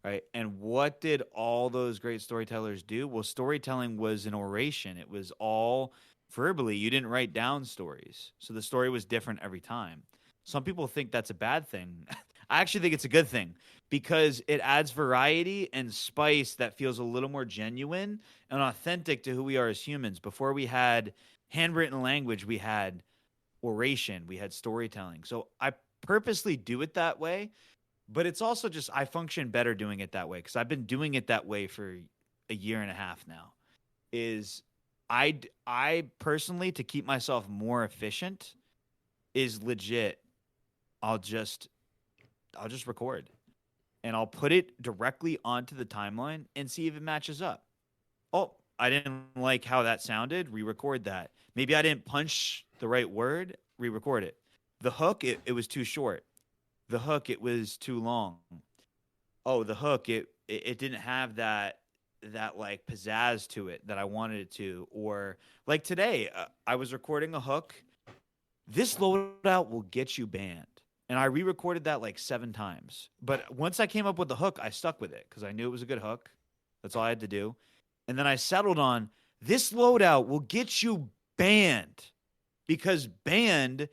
Right. And what did all those great storytellers do? Well, storytelling was an oration. It was all verbally. You didn't write down stories. So the story was different every time. Some people think that's a bad thing. I actually think it's a good thing, because it adds variety and spice that feels a little more genuine and authentic to who we are as humans. Before we had handwritten language, we had oration, we had storytelling. So I purposely do it that way. But it's also just, I function better doing it that way, because I've been doing it that way for a year and a half now. Is I personally, to keep myself more efficient, is legit, I'll just just record, and I'll put it directly onto the timeline and see if it matches up. Oh, I didn't like how that sounded. Re-record that. Maybe I didn't punch the right word. Re-record it. The hook, it was too short. The hook, it was too long. Oh, the hook, it didn't have that like pizzazz to it that I wanted it to. Or like today, I was recording a hook. This loadout will get you banned. And I re-recorded that like 7 times. But once I came up with the hook, I stuck with it because I knew it was a good hook. That's all I had to do. And then I settled on this loadout will get you banned. Because banned,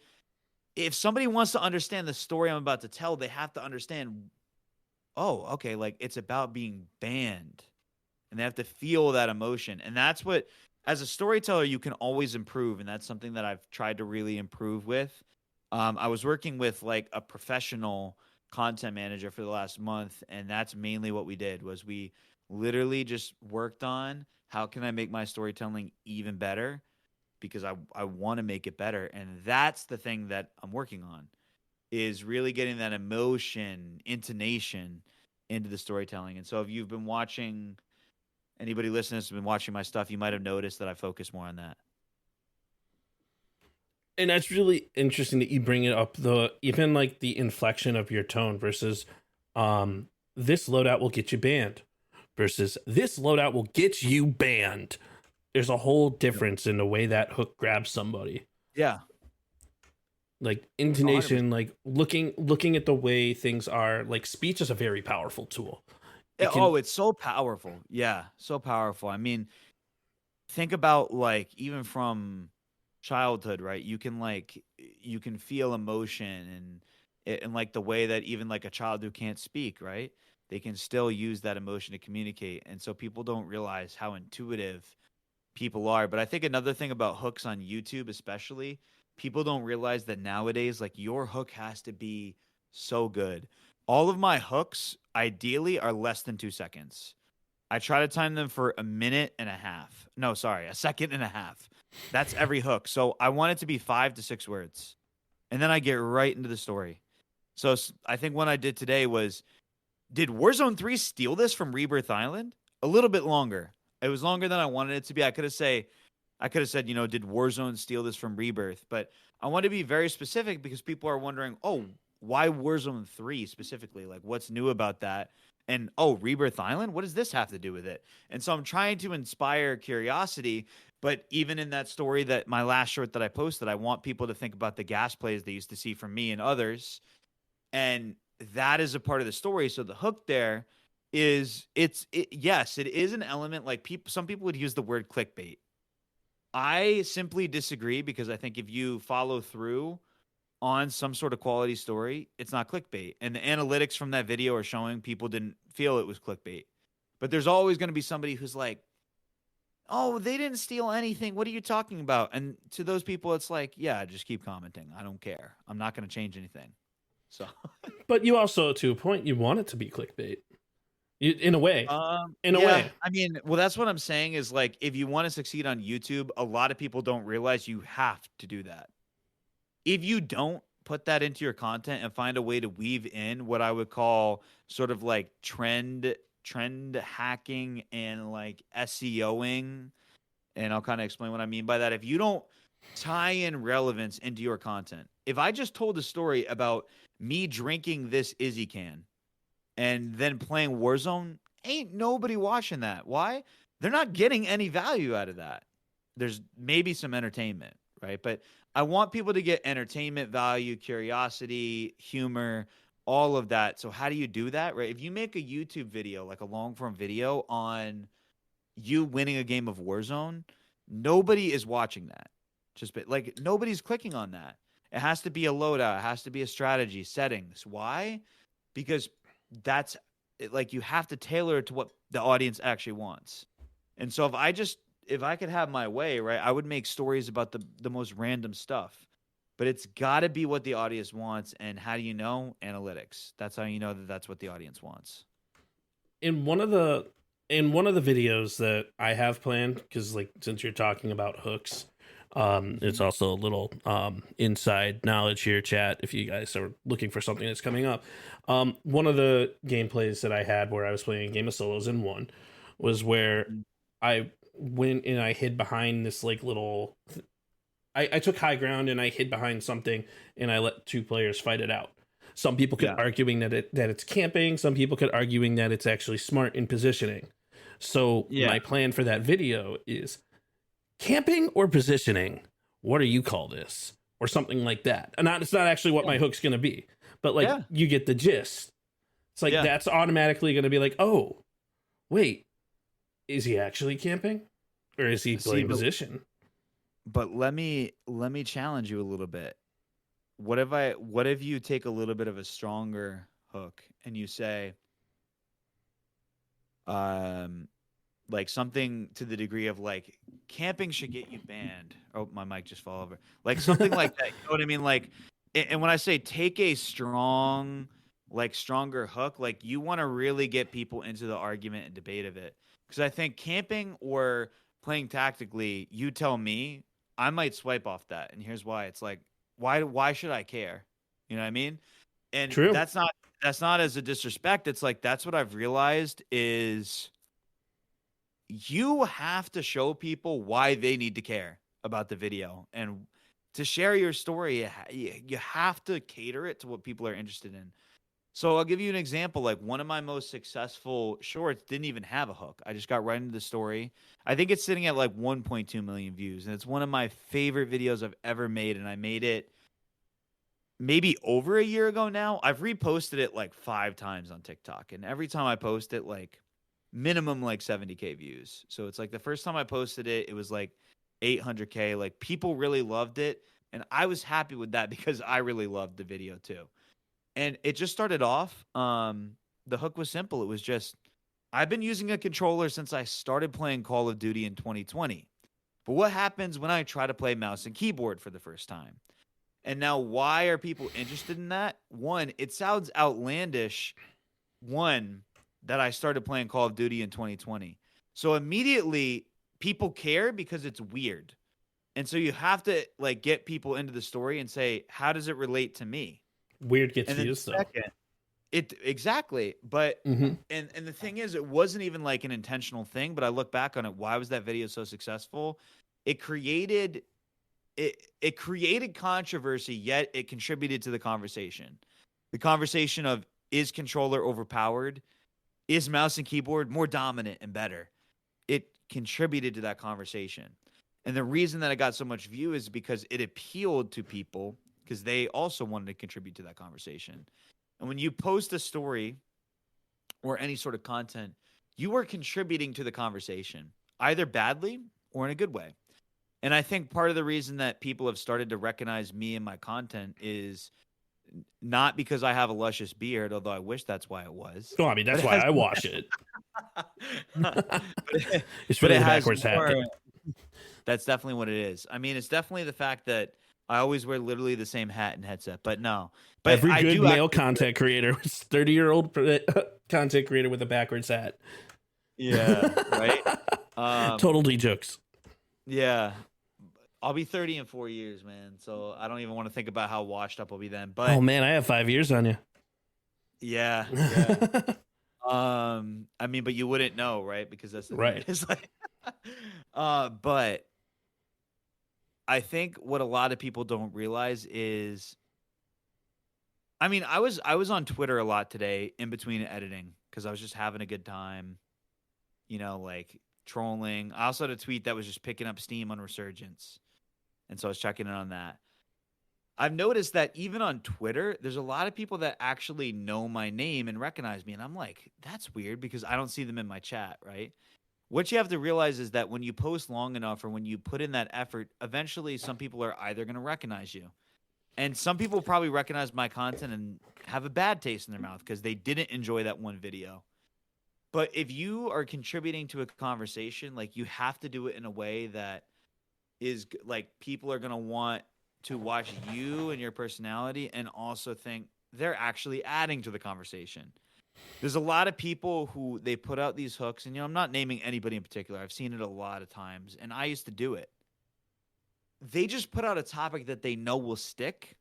if somebody wants to understand the story I'm about to tell, they have to understand, oh, okay, like it's about being banned. And they have to feel that emotion. And that's what, as a storyteller, you can always improve. And that's something that I've tried to really improve with. I was working with like a professional content manager for the last month. And that's mainly what we did was we literally just worked on how can I make my storytelling even better? Because I want to make it better. And that's the thing that I'm working on is really getting that emotion, intonation into the storytelling. And so if you've been watching, anybody listening has been watching my stuff, you might have noticed that I focus more on that. And that's really interesting that you bring it up, even like the inflection of your tone versus this loadout will get you banned versus this loadout will get you banned. There's a whole difference in the way that hook grabs somebody. Yeah. Like intonation, 100%. Like looking at the way things are, like speech is a very powerful tool. It's so powerful. Yeah, so powerful. I mean, think about like even from childhood, right? You can feel emotion and like the way that even like a child who can't speak, right? They can still use that emotion to communicate. And so people don't realize how intuitive people are. But I think another thing about hooks on YouTube, especially, people don't realize that nowadays, like your hook has to be so good. All of my hooks, ideally, are less than 2 seconds. I try to time them for a minute and a half. No, sorry, a second and a half. That's every hook. So I want it to be 5 to 6 words. And then I get right into the story. So I think what I did today was, did Warzone 3 steal this from Rebirth Island? A little bit longer. It was longer than I wanted it to be. I could have said, did Warzone steal this from Rebirth? But I want to be very specific because people are wondering, oh, why Warzone 3 specifically? Like, what's new about that? And, oh, Rebirth Island? What does this have to do with it? And so I'm trying to inspire curiosity. But even in that story, that my last short that I posted, I want people to think about the gas plays they used to see from me and others. And that is a part of the story. So the hook there is, yes, it is an element. Like some people would use the word clickbait. I simply disagree because I think if you follow through on some sort of quality story, it's not clickbait. And the analytics from that video are showing people didn't feel it was clickbait. But there's always going to be somebody who's like, oh, they didn't steal anything. What are you talking about? And to those people, it's like, yeah, just keep commenting. I don't care. I'm not going to change anything. So, but you also, to a point, you want it to be clickbait. In a way. In a way. I mean, well, that's what I'm saying is like, if you want to succeed on YouTube, a lot of people don't realize you have to do that. If you don't put that into your content and find a way to weave in what I would call sort of like trend hacking and like SEOing, and I'll kind of explain what I mean by that. If you don't tie in relevance into your content, if I just told a story about me drinking this Izzy can and then playing Warzone, ain't nobody watching that. Why? They're not getting any value out of that. There's maybe some entertainment, right? But I want people to get entertainment value, curiosity, humor, all of that. So how do you do that, right? If you make a YouTube video, like a long form video on you winning a game of Warzone, nobody is watching that. Like nobody's clicking on that. It has to be a loadout. It has to be a strategy, settings. Why? Because that's like you have to tailor it to what the audience actually wants. And so if I could have my way, right, I would make stories about the most random stuff. But it's got to be what the audience wants. And how do you know? Analytics. That's how you know that that's what the audience wants. In one of the videos that I have planned, because like since you're talking about hooks, It's also a little inside knowledge here, chat, if you guys are looking for something that's coming up. One of the gameplays that I had where I was playing a game of solos in one was where I went and I hid behind this like little. I took high ground and I hid behind something and I let two players fight it out. Some people could arguing that it's camping. Some people could arguing that it's actually smart in positioning. So my plan for that video is camping or positioning. What do you call this? Or something like that. And it's not actually what my hook's going to be, but like you get the gist. It's like that's automatically going to be like, oh, wait, is he actually camping or is he playing position? But let me challenge you a little bit. What if you take a little bit of a stronger hook and you say, like something to the degree of like camping should get you banned. Oh, my mic just fell over. Like something like that. You know what I mean? Like, and when I say take a stronger hook, like you want to really get people into the argument and debate of it. Because I think camping or playing tactically, you tell me, I might swipe off that. And here's why. It's like, why should I care? You know what I mean? And True. that's not as a disrespect. It's like, that's what I've realized is you have to show people why they need to care about the video. And to share your story, you have to cater it to what people are interested in. So I'll give you an example. Like one of my most successful shorts didn't even have a hook. I just got right into the story. I think it's sitting at like 1.2 million views. And it's one of my favorite videos I've ever made. And I made it maybe over a year ago now. I've reposted it like 5 times on TikTok. And every time I post it, like minimum like 70K views. So it's like the first time I posted it, it was like 800K. Like people really loved it. And I was happy with that because I really loved the video too. And it just started off. The hook was simple. It was just, I've been using a controller since I started playing Call of Duty in 2020. But what happens when I try to play mouse and keyboard for the first time? And now why are people interested in that? One, it sounds outlandish. One, that I started playing Call of Duty in 2020. So immediately people care because it's weird. And so you have to like get people into the story and say, how does it relate to me? Weird gets views though. It exactly, but and the thing is, it wasn't even like an intentional thing. But I look back on it. Why was that video so successful? It created controversy, yet it contributed to the conversation. The conversation of, is controller overpowered? Is mouse and keyboard more dominant and better? It contributed to that conversation. And the reason that it got so much view is because it appealed to people because they also wanted to contribute to that conversation. And when you post a story or any sort of content, you are contributing to the conversation, either badly or in a good way. And I think part of the reason that people have started to recognize me and my content is not because I have a luscious beard, although I wish that's why it was. Oh, I mean, that's why I wash it. It's but really it the has backwards hat. That's definitely what it is. I mean, it's definitely the fact that I always wear literally the same hat and headset, but no. But every good male content creator is 30-year-old content creator with a backwards hat. Yeah, right? Total D jokes. Yeah. I'll be 30 in 4 years, man. So I don't even want to think about how washed up I'll be then. But oh man, I have 5 years on you. Yeah. I mean, but you wouldn't know, right? Because that's the right. It's like, but I think what a lot of people don't realize is, I mean, I was on Twitter a lot today in between editing because I was just having a good time, you know, like trolling. I also had a tweet that was just picking up steam on Resurgence. And so I was checking in on that. I've noticed that even on Twitter, there's a lot of people that actually know my name and recognize me. And I'm like, that's weird because I don't see them in my chat, right? What you have to realize is that when you post long enough or when you put in that effort, eventually some people are either going to recognize you. And some people probably recognize my content and have a bad taste in their mouth because they didn't enjoy that one video. But if you are contributing to a conversation, like you have to do it in a way that is like people are going to want to watch you and your personality and also think they're actually adding to the conversation. There's a lot of people who they put out these hooks, and I'm not naming anybody in particular. I've seen it a lot of times, and I used to do it. they just put out a topic that they know will stick,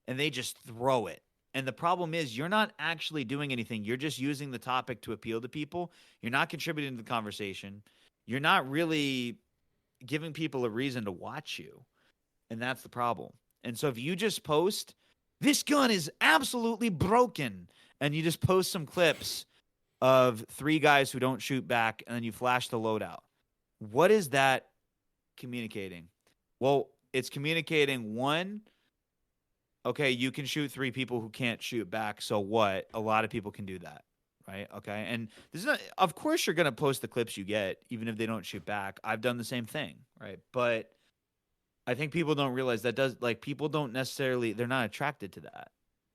and they just throw it. And the problem is you're not actually doing anything. You're just using the topic to appeal to people. You're not contributing to the conversation. You're not really giving people a reason to watch you. And that's the problem. And so if you just post, this gun is absolutely broken, and you just post some clips of 3 guys who don't shoot back, and then you flash the loadout, what is that communicating? Well, it's communicating, one, okay, you can shoot 3 people who can't shoot back. So what? A lot of people can do that, right? Okay. And this is not, of course, you're going to post the clips you get, even if they don't shoot back. I've done the same thing, right? But I think people don't realize that people don't necessarily, they're not attracted to that.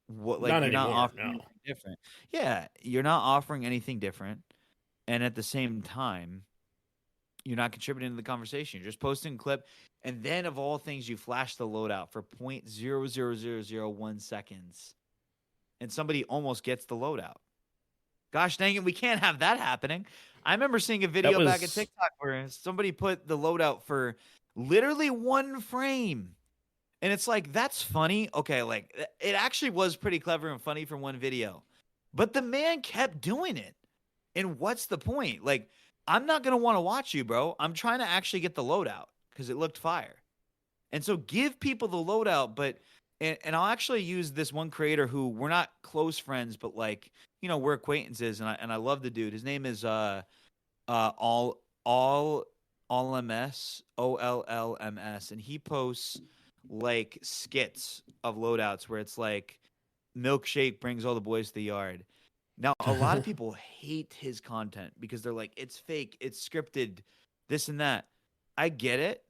What, like, Not you're anymore, not offering no. anything different. Yeah. You're not offering anything different. And at the same time, you're not contributing to the conversation. You're just posting a clip. And then, of all things, you flash the loadout for 0.00001 seconds. And somebody almost gets the loadout. Gosh dang it, we can't have that happening. I remember seeing a video back at TikTok where somebody put the loadout for literally 1 frame. And it's like, that's funny. Okay, like, it actually was pretty clever and funny for one video. But the man kept doing it. And what's the point? Like, I'm not going to want to watch you, bro. I'm trying to actually get the loadout because it looked fire. And so give people the loadout, but and I'll actually use this one creator who we're not close friends, but like, we're acquaintances, and I love the dude. His name is all MS, OLLMS, and he posts like skits of loadouts where it's like milkshake brings all the boys to the yard. Now, a lot of people hate his content because they're like, it's fake, it's scripted, this and that. I get it.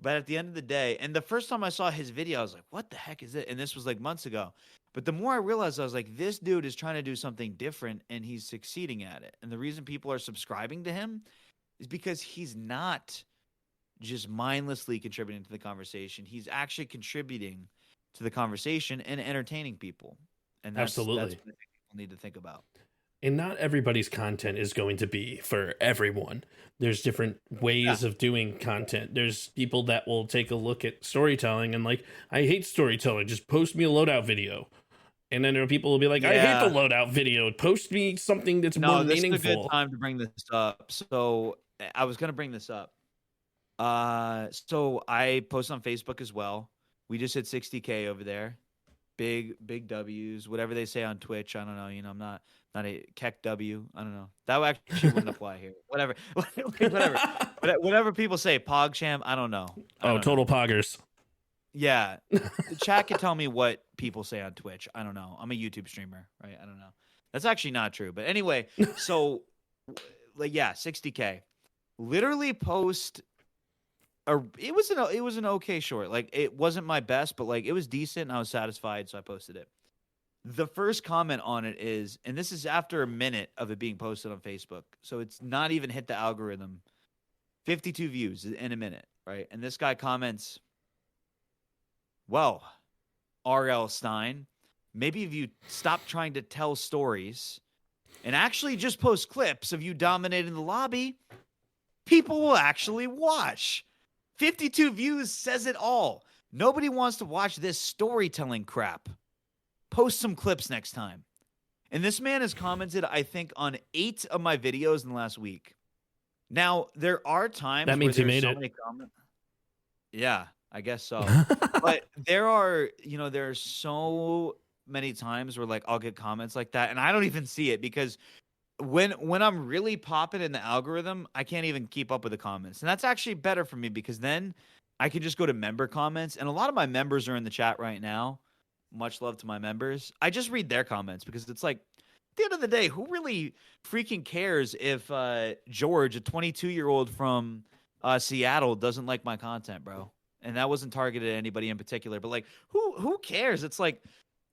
But at the end of the day, and the first time I saw his video, I was like, what the heck is it? And this was like months ago. But the more I realized, I was like, this dude is trying to do something different, and he's succeeding at it. And the reason people are subscribing to him is because he's not just mindlessly contributing to the conversation. He's actually contributing to the conversation and entertaining people. And that's what I think people need to think about. And not everybody's content is going to be for everyone. There's different ways of doing content. There's people that will take a look at storytelling and like, I hate storytelling, just post me a loadout video. And then there are people who will be like, I hate the loadout video, post me something that's more meaningful. This is a good time to bring this up. So I was going to bring this up. So I post on Facebook as well. We just hit 60K over there. Big W's, whatever they say on Twitch. I don't know. I'm not a Keck W. I don't know. That actually wouldn't apply here. Whatever. Whatever people say, PogChamp. I don't know. Total poggers. Yeah. The chat can tell me what people say on Twitch. I don't know. I'm a YouTube streamer, right? I don't know. That's actually not true. But anyway, so like, 60K. Literally post. It was an okay short. Like, it wasn't my best, but like, it was decent and I was satisfied, so I posted it. The first comment on it is, and this is after a minute of it being posted on Facebook, so it's not even hit the algorithm, 52 views in a minute, right? And this guy comments, well, RL Stein, maybe if you stop trying to tell stories and actually just post clips of you dominating the lobby, people will actually watch. 52 views says it all. Nobody wants to watch this storytelling crap. Post some clips next time. And this man has commented, I think, on 8 of my videos in the last week. Now, there are times that means where he made so it. Yeah, I guess so. But there are so many times where like I'll get comments like that, and I don't even see it because when I'm really popping in the algorithm, I can't even keep up with the comments. And that's actually better for me because then I can just go to member comments. And a lot of my members are in the chat right now. Much love to my members. I just read their comments because it's like, at the end of the day, who really freaking cares if George, a 22-year-old from Seattle, doesn't like my content, bro? And that wasn't targeted at anybody in particular. But like, who cares? It's like,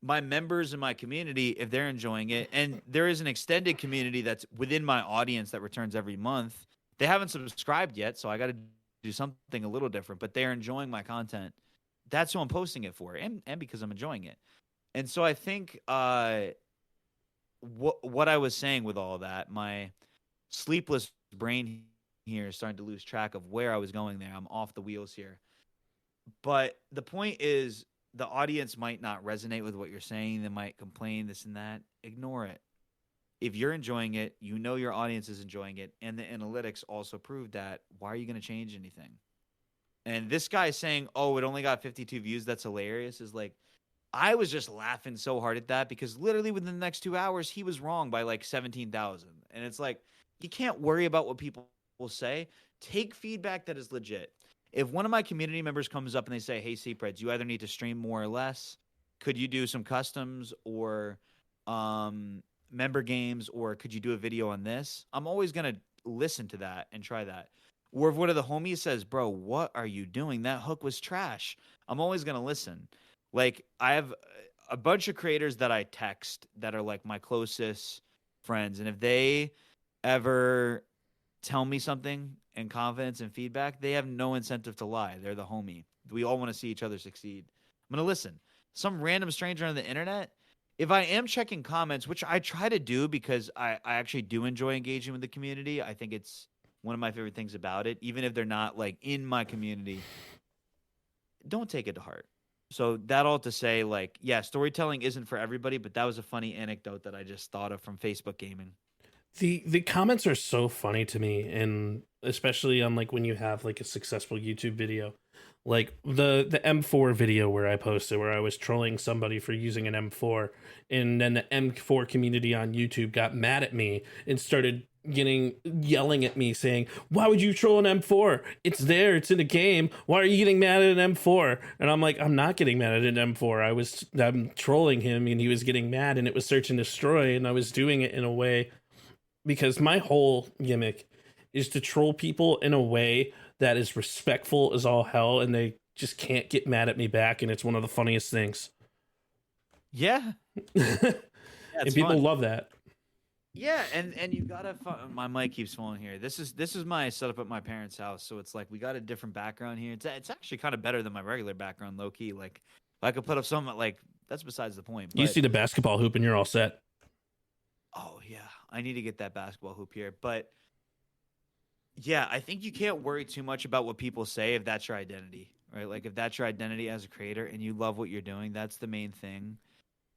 my members in my community, if they're enjoying it, and there is an extended community that's within my audience that returns every month. They haven't subscribed yet, so I got to do something a little different, but they're enjoying my content. That's who I'm posting it for, and because I'm enjoying it. And so I think what I was saying with all that, my sleepless brain here is starting to lose track of where I was going there. I'm off the wheels here. But the point is, the audience might not resonate with what you're saying. They might complain, this and that. Ignore it. If you're enjoying it, you know your audience is enjoying it, and the analytics also prove that. Why are you going to change anything? And this guy saying, "Oh, it only got 52 views. That's hilarious." Is like, I was just laughing so hard at that because literally within the next 2 hours, he was wrong by like 17,000. And it's like, you can't worry about what people will say. Take feedback that is legit. If one of my community members comes up and they say, "Hey, CPreds, you either need to stream more or less. Could you do some customs or member games, or could you do a video on this?" I'm always going to listen to that and try that. Or if one of the homies says, "Bro, what are you doing? That hook was trash." I'm always going to listen. Like, I have a bunch of creators that I text that are like my closest friends. And if they ever tell me something in confidence and feedback, they have no incentive to lie. They're the homie. We all want to see each other succeed. I'm going to listen. Some random stranger on the internet, if I am checking comments, which I try to do because I actually do enjoy engaging with the community. I think it's one of my favorite things about it. Even if they're not like in my community, don't take it to heart. So that all to say, like, yeah, storytelling isn't for everybody, but that was a funny anecdote that I just thought of from Facebook gaming. The comments are so funny to me, and especially on like when you have like a successful YouTube video, like the M4 video where I posted where I was trolling somebody for using an M4, and then the M4 community on YouTube got mad at me and started yelling at me saying, "Why would you troll an M4? It's there, it's in the game. Why are you getting mad at an M4?" And I'm like, I'm not getting mad at an M4. I'm trolling him and he was getting mad, and it was search and destroy, and I was doing it in a way because my whole gimmick is to troll people in a way that is respectful as all hell, and they just can't get mad at me back, and it's one of the funniest things. Yeah. And people love that. Yeah, and you gotta. My mic keeps falling here. This is my setup at my parents' house, so it's like we got a different background here. It's actually kind of better than my regular background, low key. Like, if I could put up something like that's besides the point. You see the basketball hoop, and you're all set. Oh yeah, I need to get that basketball hoop here. But yeah, I think you can't worry too much about what people say if that's your identity, right? Like if that's your identity as a creator and you love what you're doing, that's the main thing.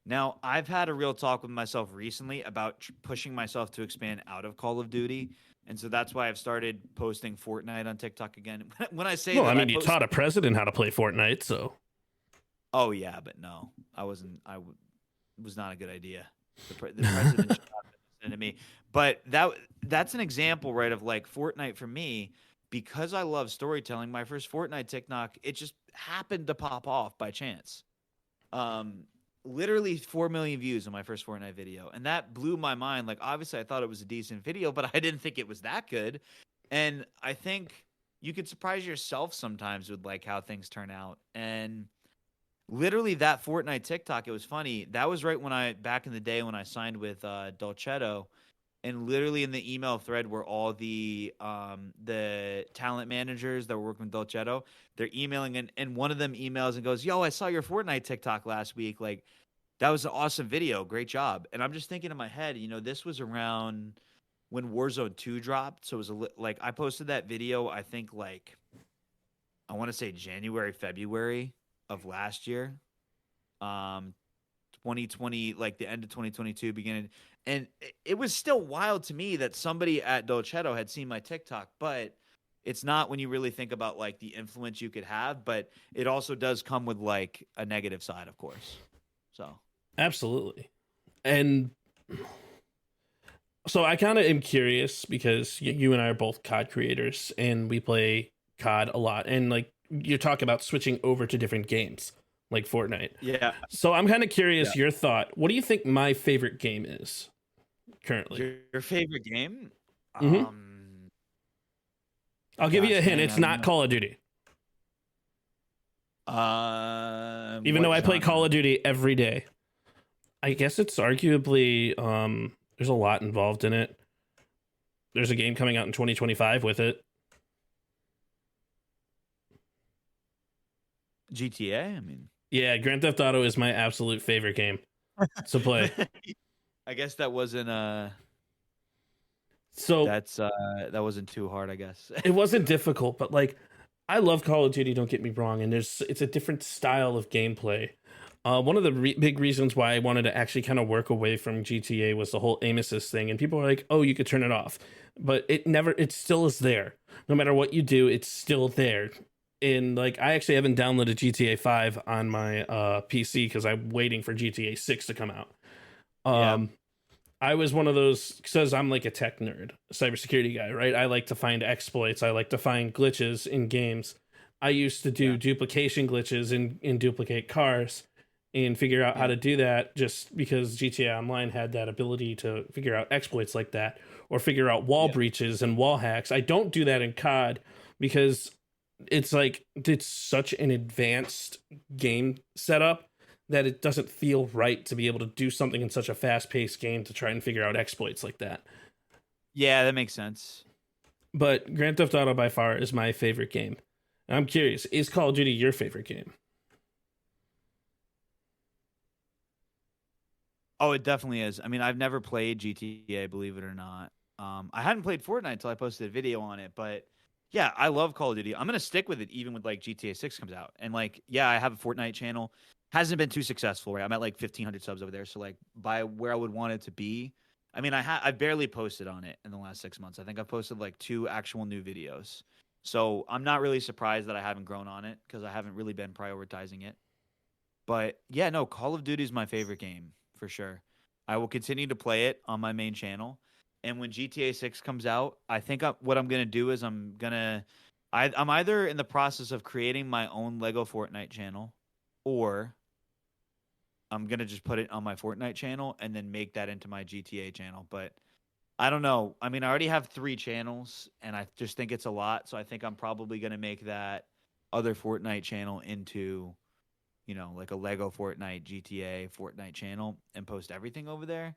Now, I've had a real talk with myself recently about pushing myself to expand out of Call of Duty. And so that's why I've started posting Fortnite on TikTok again. When I say well, I mean, you taught a president how to play Fortnite, so. Oh, yeah, but no, was not a good idea. The president should not listen to me. But that's an example, right, of like Fortnite for me. Because I love storytelling, my first Fortnite TikTok, it just happened to pop off by chance. Literally 4 million views on my first Fortnite video. And that blew my mind. Like, obviously, I thought it was a decent video, but I didn't think it was that good. And I think you could surprise yourself sometimes with, like, how things turn out. And literally that Fortnite TikTok, it was funny. That was right when back in the day when I signed with Dolcetto. And literally in the email thread were all the talent managers that were working with Dolcetto. They're emailing, and one of them emails and goes, "Yo, I saw your Fortnite TikTok last week. Like, that was an awesome video. Great job." And I'm just thinking in my head, this was around when Warzone 2 dropped. So it was like I posted that video, I think like I want to say January, February of last year. 2020, like the end of 2022, beginning. And it was still wild to me that somebody at Dolcetto had seen my TikTok, but it's not when you really think about like the influence you could have, but it also does come with like a negative side, of course. So absolutely. And so I kind of am curious because you and I are both COD creators and we play COD a lot. And like you talk about switching over to different games like Fortnite. Yeah. So I'm kind of curious your thought. What do you think my favorite game is currently? Your favorite game? Mm-hmm. I'll give you a hint. It's not Call of Duty. Even though I play Call of Duty every day. I guess it's arguably there's a lot involved in it. There's a game coming out in 2025 with it. GTA, I mean. Yeah, Grand Theft Auto is my absolute favorite game to play. I guess that wasn't so that wasn't too hard, I guess. It wasn't difficult, but like I love Call of Duty. Don't get me wrong, and it's a different style of gameplay. One of the big reasons why I wanted to actually kind of work away from GTA was the whole aim assist thing, and people are like, "Oh, you could turn it off," but it still is there. No matter what you do, it's still there. And like, I actually haven't downloaded GTA 5 on my PC because I'm waiting for GTA 6 to come out. Yeah. I was one of those because I'm like a tech nerd, cybersecurity guy, right? I like to find exploits. I like to find glitches in games. I used to do duplication glitches in duplicate cars and figure out how to do that just because GTA Online had that ability to figure out exploits like that or figure out wall breaches and wall hacks. I don't do that in COD because it's such an advanced game setup that it doesn't feel right to be able to do something in such a fast-paced game to try and figure out exploits like that. Yeah, that makes sense. But Grand Theft Auto by far is my favorite game. I'm curious, is Call of Duty your favorite game? Oh, it definitely is. I mean, I've never played GTA, believe it or not. I hadn't played Fortnite until I posted a video on it, but yeah, I love Call of Duty. I'm gonna stick with it even with like GTA 6 comes out. And like, yeah, I have a Fortnite channel. Hasn't been too successful, right? I'm at like 1,500 subs over there. So like by where I would want it to be, I mean, I barely posted on it in the last 6 months. I think I've posted like 2 actual new videos. So I'm not really surprised that I haven't grown on it because I haven't really been prioritizing it. But yeah, no, Call of Duty is my favorite game for sure. I will continue to play it on my main channel. And when GTA 6 comes out, I think what I'm going to do is I'm either in the process of creating my own Lego Fortnite channel, or I'm going to just put it on my Fortnite channel and then make that into my GTA channel. But I don't know. I mean, I already have 3 channels and I just think it's a lot. So I think I'm probably going to make that other Fortnite channel into, like a Lego Fortnite, GTA Fortnite channel and post everything over there.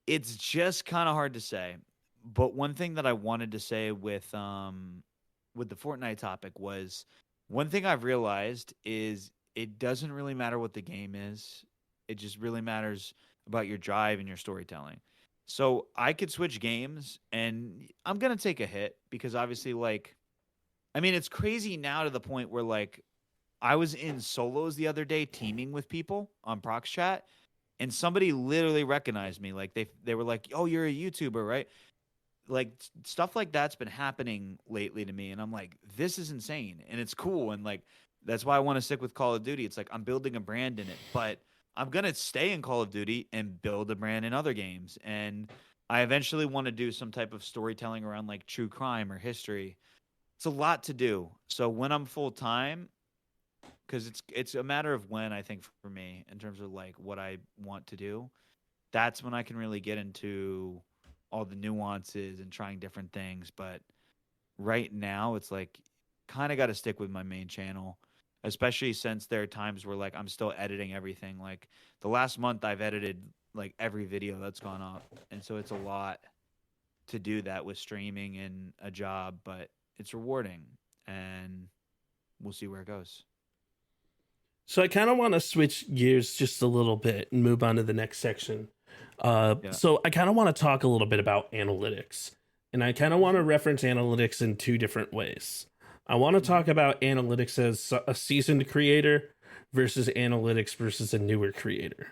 It's just kind of hard to say. But one thing that I wanted to say with the Fortnite topic was one thing I've realized is it doesn't really matter what the game is. It just really matters about your drive and your storytelling. So I could switch games and I'm going to take a hit because obviously it's crazy now to the point where like I was in solos the other day teaming with people on Prox Chat and somebody literally recognized me. Like they were like, "Oh, you're a YouTuber, right?" Like stuff like that's been happening lately to me and I'm like, "This is insane." And it's cool and like that's why I want to stick with Call of Duty. It's like I'm building a brand in it, but I'm going to stay in Call of Duty and build a brand in other games. And I eventually want to do some type of storytelling around like true crime or history. It's a lot to do. So when I'm full time, because it's a matter of when, I think, for me in terms of like what I want to do, that's when I can really get into all the nuances and trying different things. But right now it's like kind of got to stick with my main channel, especially since there are times where like I'm still editing everything. Like the last month I've edited like every video that's gone up, and so it's a lot to do that with streaming and a job, but it's rewarding and we'll see where it goes. So I kind of want to switch gears just a little bit and move on to the next section. So I kind of want to talk a little bit about analytics, and I kind of want to reference analytics in 2 different ways. I want to talk about analytics as a seasoned creator versus analytics versus a newer creator.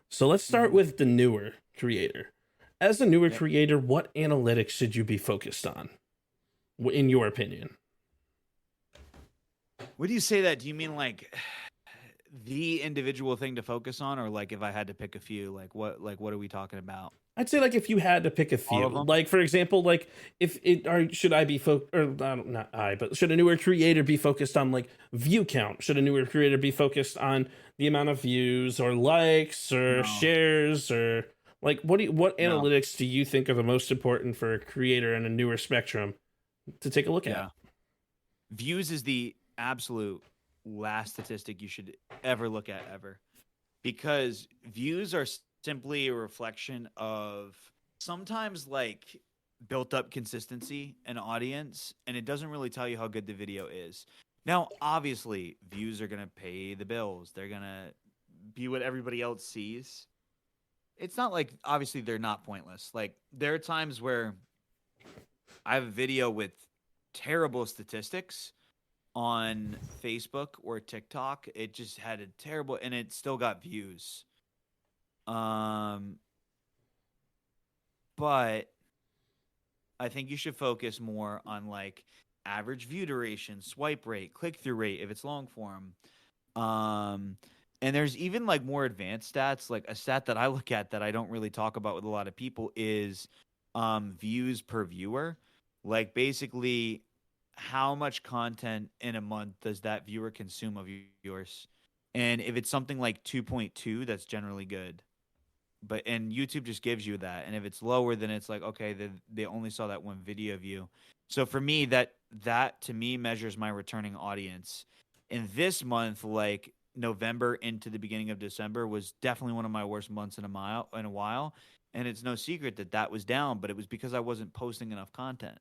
So let's start with the newer creator. As a newer creator, what analytics should you be focused on, in your opinion? When you say that, do you mean like the individual thing to focus on, or like if I had to pick a few, like what are we talking about? I'd say like if you had to pick a few, like for example, like if it or should I be should a newer creator be focused on like view count? Should a newer creator be focused on the amount of views or likes or shares or like what analytics do you think are the most important for a creator in a newer spectrum to take a look at? Views is the absolute last statistic you should ever look at ever, because views are simply a reflection of sometimes like built up consistency and audience, and it doesn't really tell you how good the video is. Now, obviously, views are going to pay the bills. They're going to be what everybody else sees. It's not like, obviously, they're not pointless. Like, there are times where I have a video with terrible statistics, on Facebook or TikTok, it just had a terrible, and it still got views. But I think you should focus more on like average view duration, swipe rate, click through rate if it's long form. And there's even like more advanced stats. Like a stat that I look at that I don't really talk about with a lot of people is views per viewer. Like basically how much content in a month does that viewer consume of yours? And if it's something like 2.2, that's generally good. And YouTube just gives you that. And if it's lower, then it's like, okay, they only saw that one video view. So for me, that to me measures my returning audience. In this month, like November into the beginning of December, was definitely one of my worst months in a while. And it's no secret that was down, but it was because I wasn't posting enough content.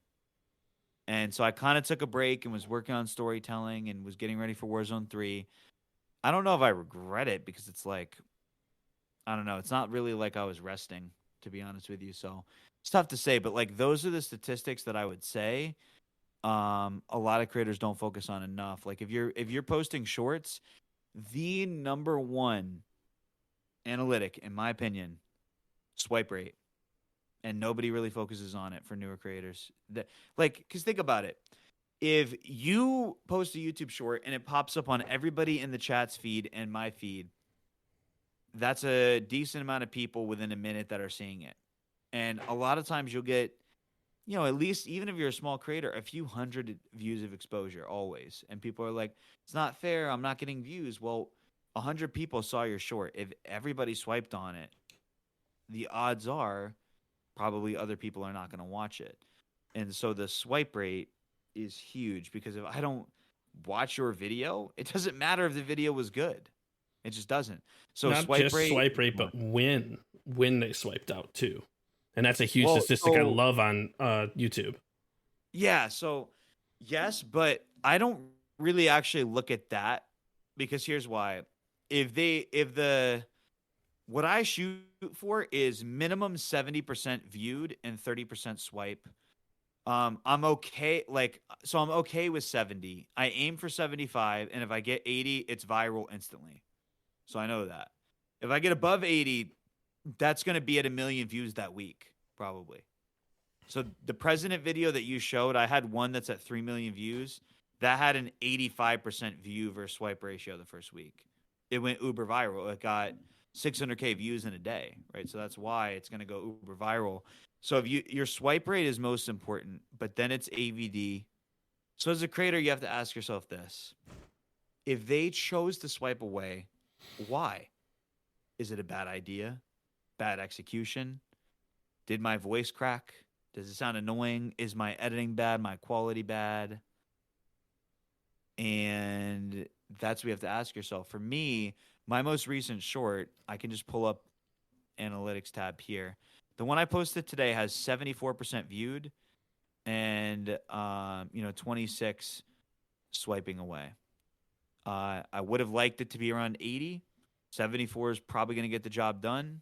And so I kind of took a break and was working on storytelling and was getting ready for Warzone 3. I don't know if I regret it because it's like, I don't know. It's not really like I was resting, to be honest with you. So it's tough to say, but like those are the statistics that I would say a lot of creators don't focus on enough. Like if you're posting shorts, the number one analytic, in my opinion, swipe rate. And nobody really focuses on it for newer creators. Because think about it. If you post a YouTube short and it pops up on everybody in the chat's feed and my feed, that's a decent amount of people within a minute that are seeing it. And a lot of times you'll get, at least even if you're a small creator, a few hundred views of exposure always. And people are like, it's not fair. I'm not getting views. Well, 100 people saw your short. If everybody swiped on it, the odds are probably other people are not going to watch it. And so the swipe rate is huge because if I don't watch your video, it doesn't matter if the video was good. It just doesn't. So not swipe just rate, swipe rate, but when they swiped out too. And that's a huge statistic I love on YouTube. Yeah, so yes, but I don't really actually look at that because here's why. What I shoot for is minimum 70% viewed and 30% swipe. I'm okay. I'm okay with 70. I aim for 75, and if I get 80, it's viral instantly. So I know that. If I get above 80, that's going to be at 1 million views that week, probably. So the president video that you showed, I had one that's at 3 million views. That had an 85% view versus swipe ratio the first week. It went uber viral. It got 600K views in a day, right? So that's why it's going to go uber viral. So if your swipe rate is most important, but then it's AVD. So as a creator, you have to ask yourself this. If they chose to swipe away, why? Is it a bad idea? Bad execution? Did my voice crack? Does it sound annoying? Is my editing bad? My quality bad? And that's what you have to ask yourself. For me, my most recent short, I can just pull up analytics tab here. The one I posted today has 74% viewed and 26 swiping away. I would have liked it to be around 80. 74 is probably going to get the job done.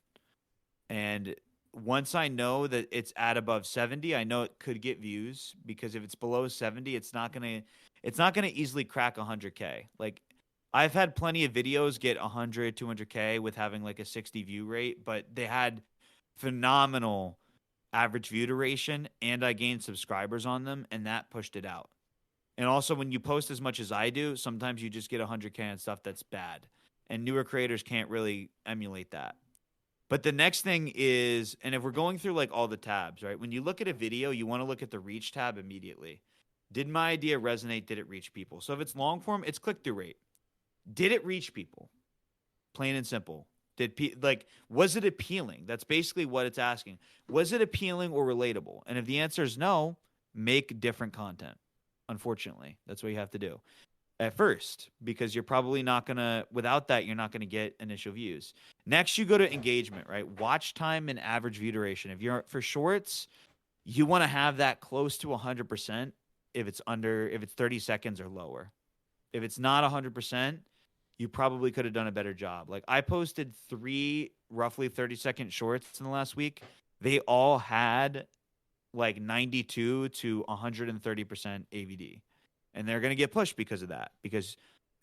And once I know that it's at above 70, I know it could get views because if it's below 70, it's not going to easily crack 100K. Like I've had plenty of videos get 100, 200K with having like a 60 view rate, but they had phenomenal average view duration and I gained subscribers on them and that pushed it out. And also when you post as much as I do, sometimes you just get 100K and stuff that's bad. And newer creators can't really emulate that. But the next thing is, and if we're going through like all the tabs, right? When you look at a video, you want to look at the reach tab immediately. Did my idea resonate? Did it reach people? So if it's long form, it's click-through rate. Did it reach people? Plain and simple. Was it appealing? That's basically what it's asking. Was it appealing or relatable? And if the answer is no, make different content. Unfortunately, that's what you have to do at first, because you're probably not going to, without that, you're not going to get initial views. Next, you go to engagement, right? Watch time and average view duration. If you're for shorts, you want to have that close to 100% if it's 30 seconds or lower. If it's not 100%, you probably could have done a better job. Like I posted 3 roughly 30-second shorts in the last week. They all had like 92 to 130% AVD. and they're going to get pushed because of that, because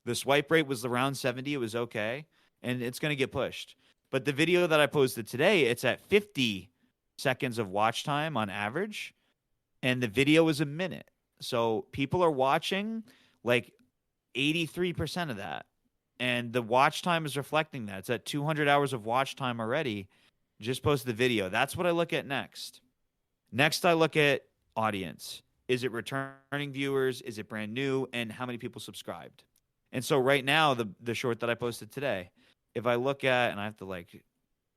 the swipe rate was around 70. It was okay. And it's going to get pushed. But the video that I posted today, it's at 50 seconds of watch time on average. And the video is a minute. So people are watching like 83% of that. And the watch time is reflecting that. It's at 200 hours of watch time already. Just post the video. That's what I look at next. Next, I look at audience. Is it returning viewers? Is it brand new? And how many people subscribed? And so right now, the short that I posted today, if I look at, and I have to like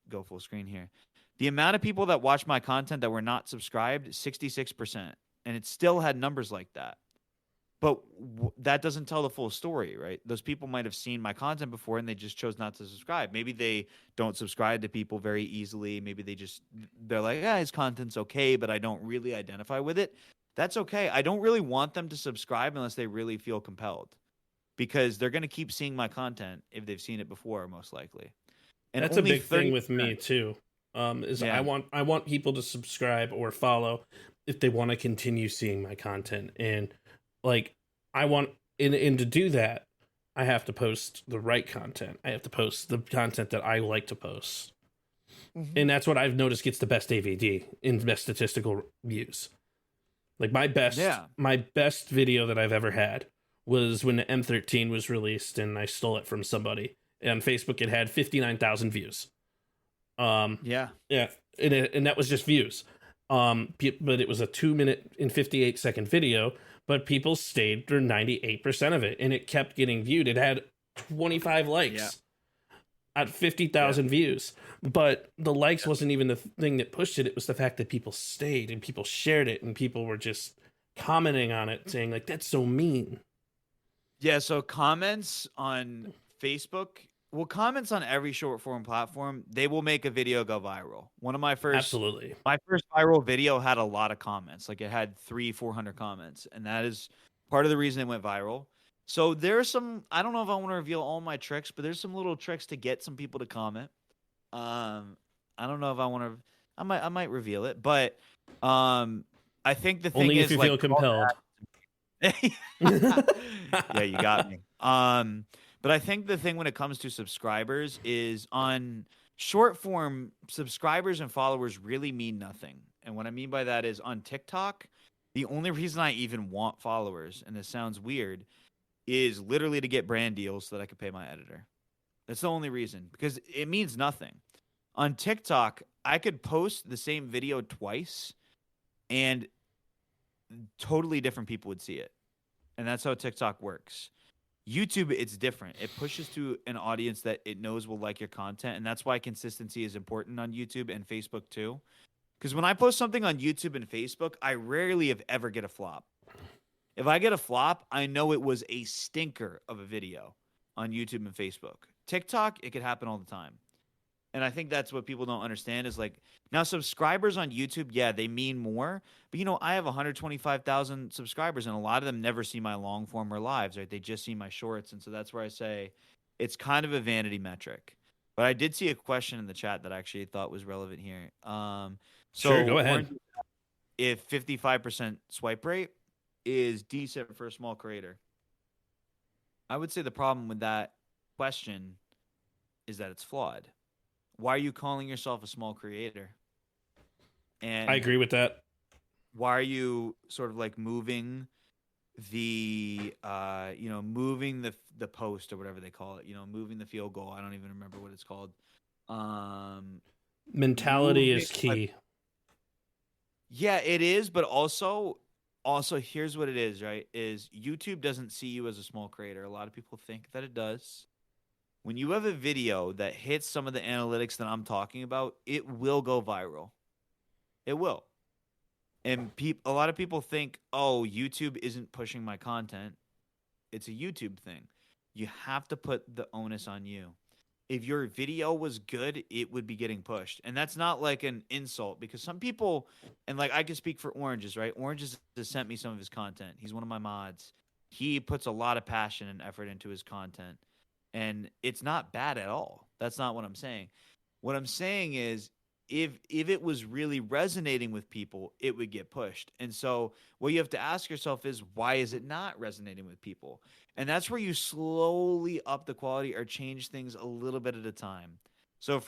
go full screen here, the amount of people that watched my content that were not subscribed, 66%. And it still had numbers like that. But that doesn't tell the full story, right? Those people might have seen my content before and they just chose not to subscribe. Maybe they don't subscribe to people very easily. Maybe they're like, his content's okay, but I don't really identify with it. That's okay. I don't really want them to subscribe unless they really feel compelled, because they're going to keep seeing my content if they've seen it before, most likely. And that's a big thing with me too. I want people to subscribe or follow if they want to continue seeing my content. And like, I want, and to do that, I have to post the right content. I have to post the content that I like to post. Mm-hmm. And that's what I've noticed gets the best AVD in best statistical views. Like my best video that I've ever had was when the M13 was released and I stole it from somebody. And on Facebook, it had 59,000 views. Yeah. And that was just views. But it was a 2-minute and 58-second video, but people stayed for 98% of it, and it kept getting viewed. It had 25 likes at 50,000 views, but the likes wasn't even the thing that pushed it. It was the fact that people stayed and people shared it and people were just commenting on it, saying like, that's so mean. Yeah. So comments on Facebook, well, comments on every short form platform, they will make a video go viral. My first viral video had a lot of comments. Like it had 300-400 comments, and that is part of the reason it went viral. So there's some, I don't know if I want to reveal all my tricks, but there's some little tricks to get some people to comment. I don't know if I want to, I might reveal it, but I think the thing only is, if you like, feel compelled. Yeah, you got me. But I think the thing when it comes to subscribers is on short form, subscribers and followers really mean nothing. And what I mean by that is on TikTok, the only reason I even want followers, and this sounds weird, is literally to get brand deals so that I could pay my editor. That's the only reason, because it means nothing. On TikTok, I could post the same video twice and totally different people would see it. And that's how TikTok works. YouTube, it's different. It pushes to an audience that it knows will like your content, and that's why consistency is important on YouTube and Facebook too. Because when I post something on YouTube and Facebook, I rarely if ever get a flop. If I get a flop, I know it was a stinker of a video on YouTube and Facebook. TikTok, it could happen all the time. And I think that's what people don't understand is like, now subscribers on YouTube, yeah, they mean more. But, I have 125,000 subscribers, and a lot of them never see my long form or lives, right? They just see my shorts. And so that's where I say it's kind of a vanity metric. But I did see a question in the chat that I actually thought was relevant here. Sure, go ahead. If 55% swipe rate is decent for a small creator, I would say the problem with that question is that it's flawed. Why are you calling yourself a small creator? And I agree with that. Why are you sort of like moving the moving the post or whatever they call it, moving the field goal? I don't even remember what it's called. Mentality is key. Yeah, it is, but also here's what it is, right? Is YouTube doesn't see you as a small creator. A lot of people think that it does. When you have a video that hits some of the analytics that I'm talking about, it will go viral. It will. And a lot of people think, oh, YouTube isn't pushing my content. It's a YouTube thing. You have to put the onus on you. If your video was good, it would be getting pushed. And that's not like an insult, because some people, and like I can speak for Oranges, right? Oranges has sent me some of his content. He's one of my mods. He puts a lot of passion and effort into his content. And it's not bad at all. That's not what I'm saying. What I'm saying is if it was really resonating with people, it would get pushed. And so what you have to ask yourself is, why is it not resonating with people? And that's where you slowly up the quality or change things a little bit at a time. So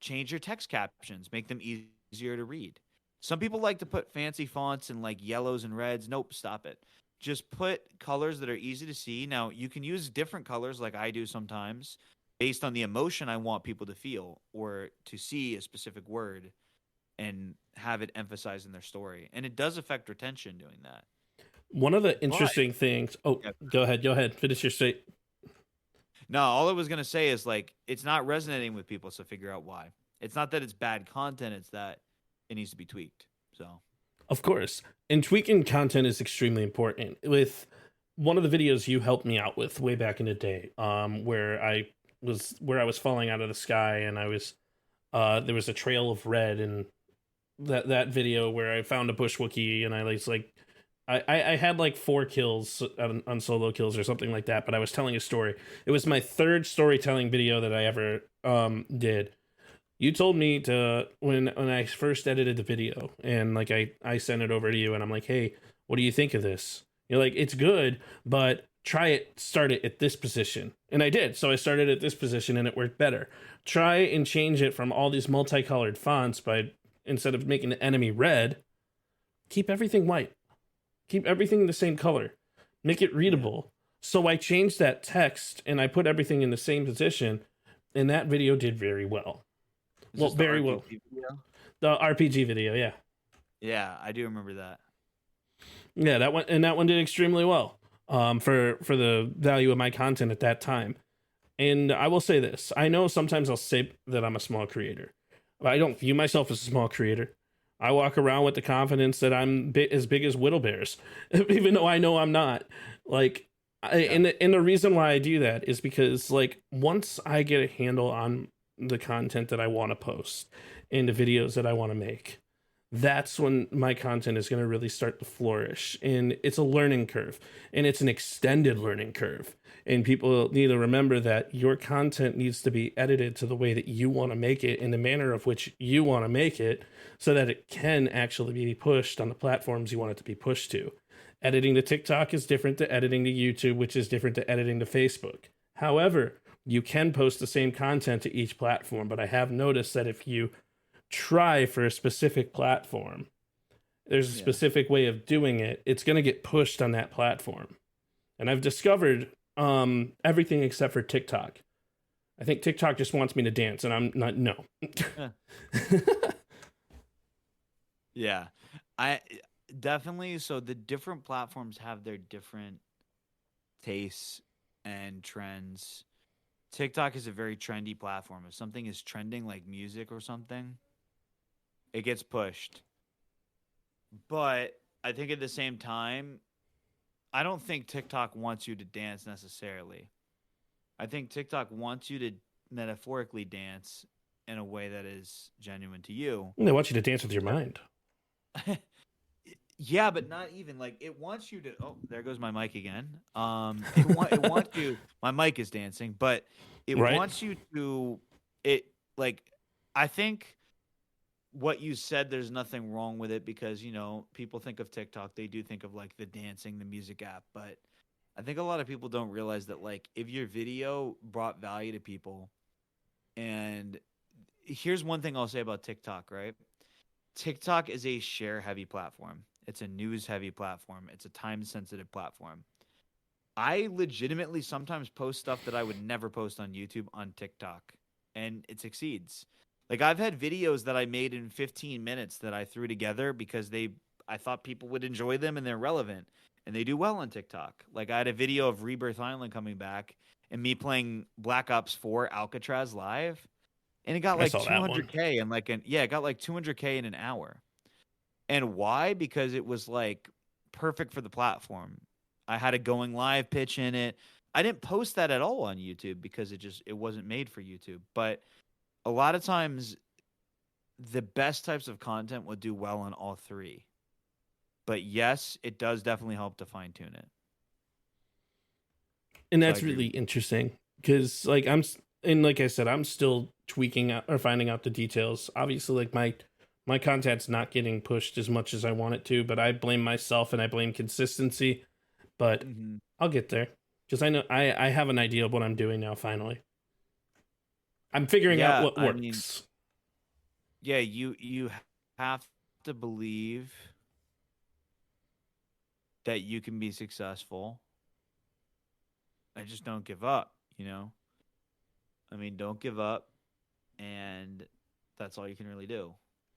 change your text captions, make them easier to read. Some people like to put fancy fonts and like yellows and reds. Nope, stop it. Just put colors that are easy to see. Now, you can use different colors like I do sometimes based on the emotion I want people to feel or to see a specific word and have it emphasized in their story. And it does affect retention doing that. One of the interesting things. Oh, Yeah. Go ahead. Finish your state. No, all I was going to say is like, it's not resonating with people. So figure out why. It's not that it's bad content. It's that it needs to be tweaked. So, Of course. And tweaking content is extremely important. With one of the videos you helped me out with way back in the day, where I was falling out of the sky and I was there was a trail of red, and that video where I found a bush Wookiee and I had like 4 kills on solo kills or something like that, but I was telling a story. It was my 3rd storytelling video that I ever did. You told me to when I first edited the video, and like I sent it over to you and I'm like, hey, what do you think of this? You're like, it's good, but start it at this position. And I did. So I started at this position and it worked better. Try and change it from all these multicolored fonts instead of making the enemy red, keep everything white. Keep everything the same color. Make it readable. So I changed that text and I put everything in the same position, and that video did very well. is this the RPG video? The RPG video, yeah. Yeah, I do remember that. Yeah, that one did extremely well. For the value of my content at that time. And I will say this. I know sometimes I'll say that I'm a small creator, but I don't view myself as a small creator. I walk around with the confidence that I'm as big as Whittle Bears, even though I know I'm not. Like, and the reason why I do that is because, like, once I get a handle on the content that I want to post and the videos that I want to make, that's when my content is going to really start to flourish. And it's a learning curve, and it's an extended learning curve. And people need to remember that your content needs to be edited to the way that you want to make it, in the manner of which you want to make it, so that it can actually be pushed on the platforms you want it to be pushed to. Editing to TikTok is different to editing to YouTube, which is different to editing to Facebook. However, you can post the same content to each platform, but I have noticed that if you try for a specific platform, there's a specific way of doing it, it's going to get pushed on that platform. And I've discovered everything except for TikTok. I think TikTok just wants me to dance, and I'm not. No. Yeah, I definitely. So the different platforms have their different tastes and trends. TikTok is a very trendy platform. If something is trending, like music or something, it gets pushed. But I think at the same time, I don't think TikTok wants you to dance necessarily. I think TikTok wants you to metaphorically dance in a way that is genuine to you. They want you to dance with your mind. Yeah, but not even like it wants you to. Oh, there goes my mic again. It wants you. My mic is dancing, but it wants you to. It like, I think what you said. There's nothing wrong with it because people think of TikTok. They do think of like the dancing, the music app, but I think a lot of people don't realize that like if your video brought value to people, and here's one thing I'll say about TikTok, right? TikTok is a share-heavy platform. It's a news-heavy platform. It's a time-sensitive platform. I legitimately sometimes post stuff that I would never post on YouTube on TikTok, and it succeeds. Like I've had videos that I made in 15 minutes that I threw together because I thought people would enjoy them and they're relevant, and they do well on TikTok. Like I had a video of Rebirth Island coming back and me playing Black Ops 4 Alcatraz live. And it got like 200K and it got like 200K in an hour. And why? Because it was like perfect for the platform. I had a going live pitch in it. I didn't post that at all on YouTube because it wasn't made for YouTube. But a lot of times the best types of content will do well on all three. But yes, it does definitely help to fine tune it. And that's really interesting because like and like I said, I'm still tweaking out or finding out the details. Obviously, like my content's not getting pushed as much as I want it to, but I blame myself and I blame consistency. But Mm-hmm. I'll get there because I know I have an idea of what I'm doing now. Finally, I'm figuring out Yeah, what I mean, works. yeah, you have to believe that you can be successful. I just don't give up, you know? I mean, don't give up, and that's all you can really do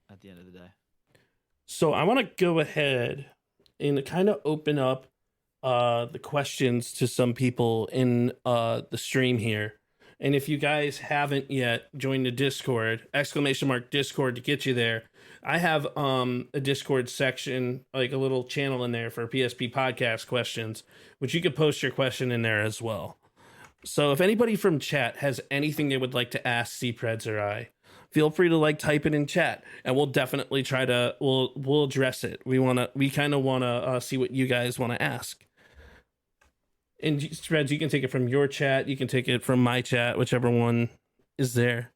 at the end of the day. So I want to go ahead and kind of open up the questions to some people in the stream here. And if you guys haven't yet joined the Discord, !Discord to get you there. I have a Discord section, like a little channel in there for PSP podcast questions, which you could post your question in there as well. So if anybody from chat has anything they would like to ask CPreds or I, feel free to like type it in chat, and we'll definitely try to we'll address it. We kind of want to see what you guys want to ask. And Threads, you can take it from your chat, you can take it from my chat, whichever one is there,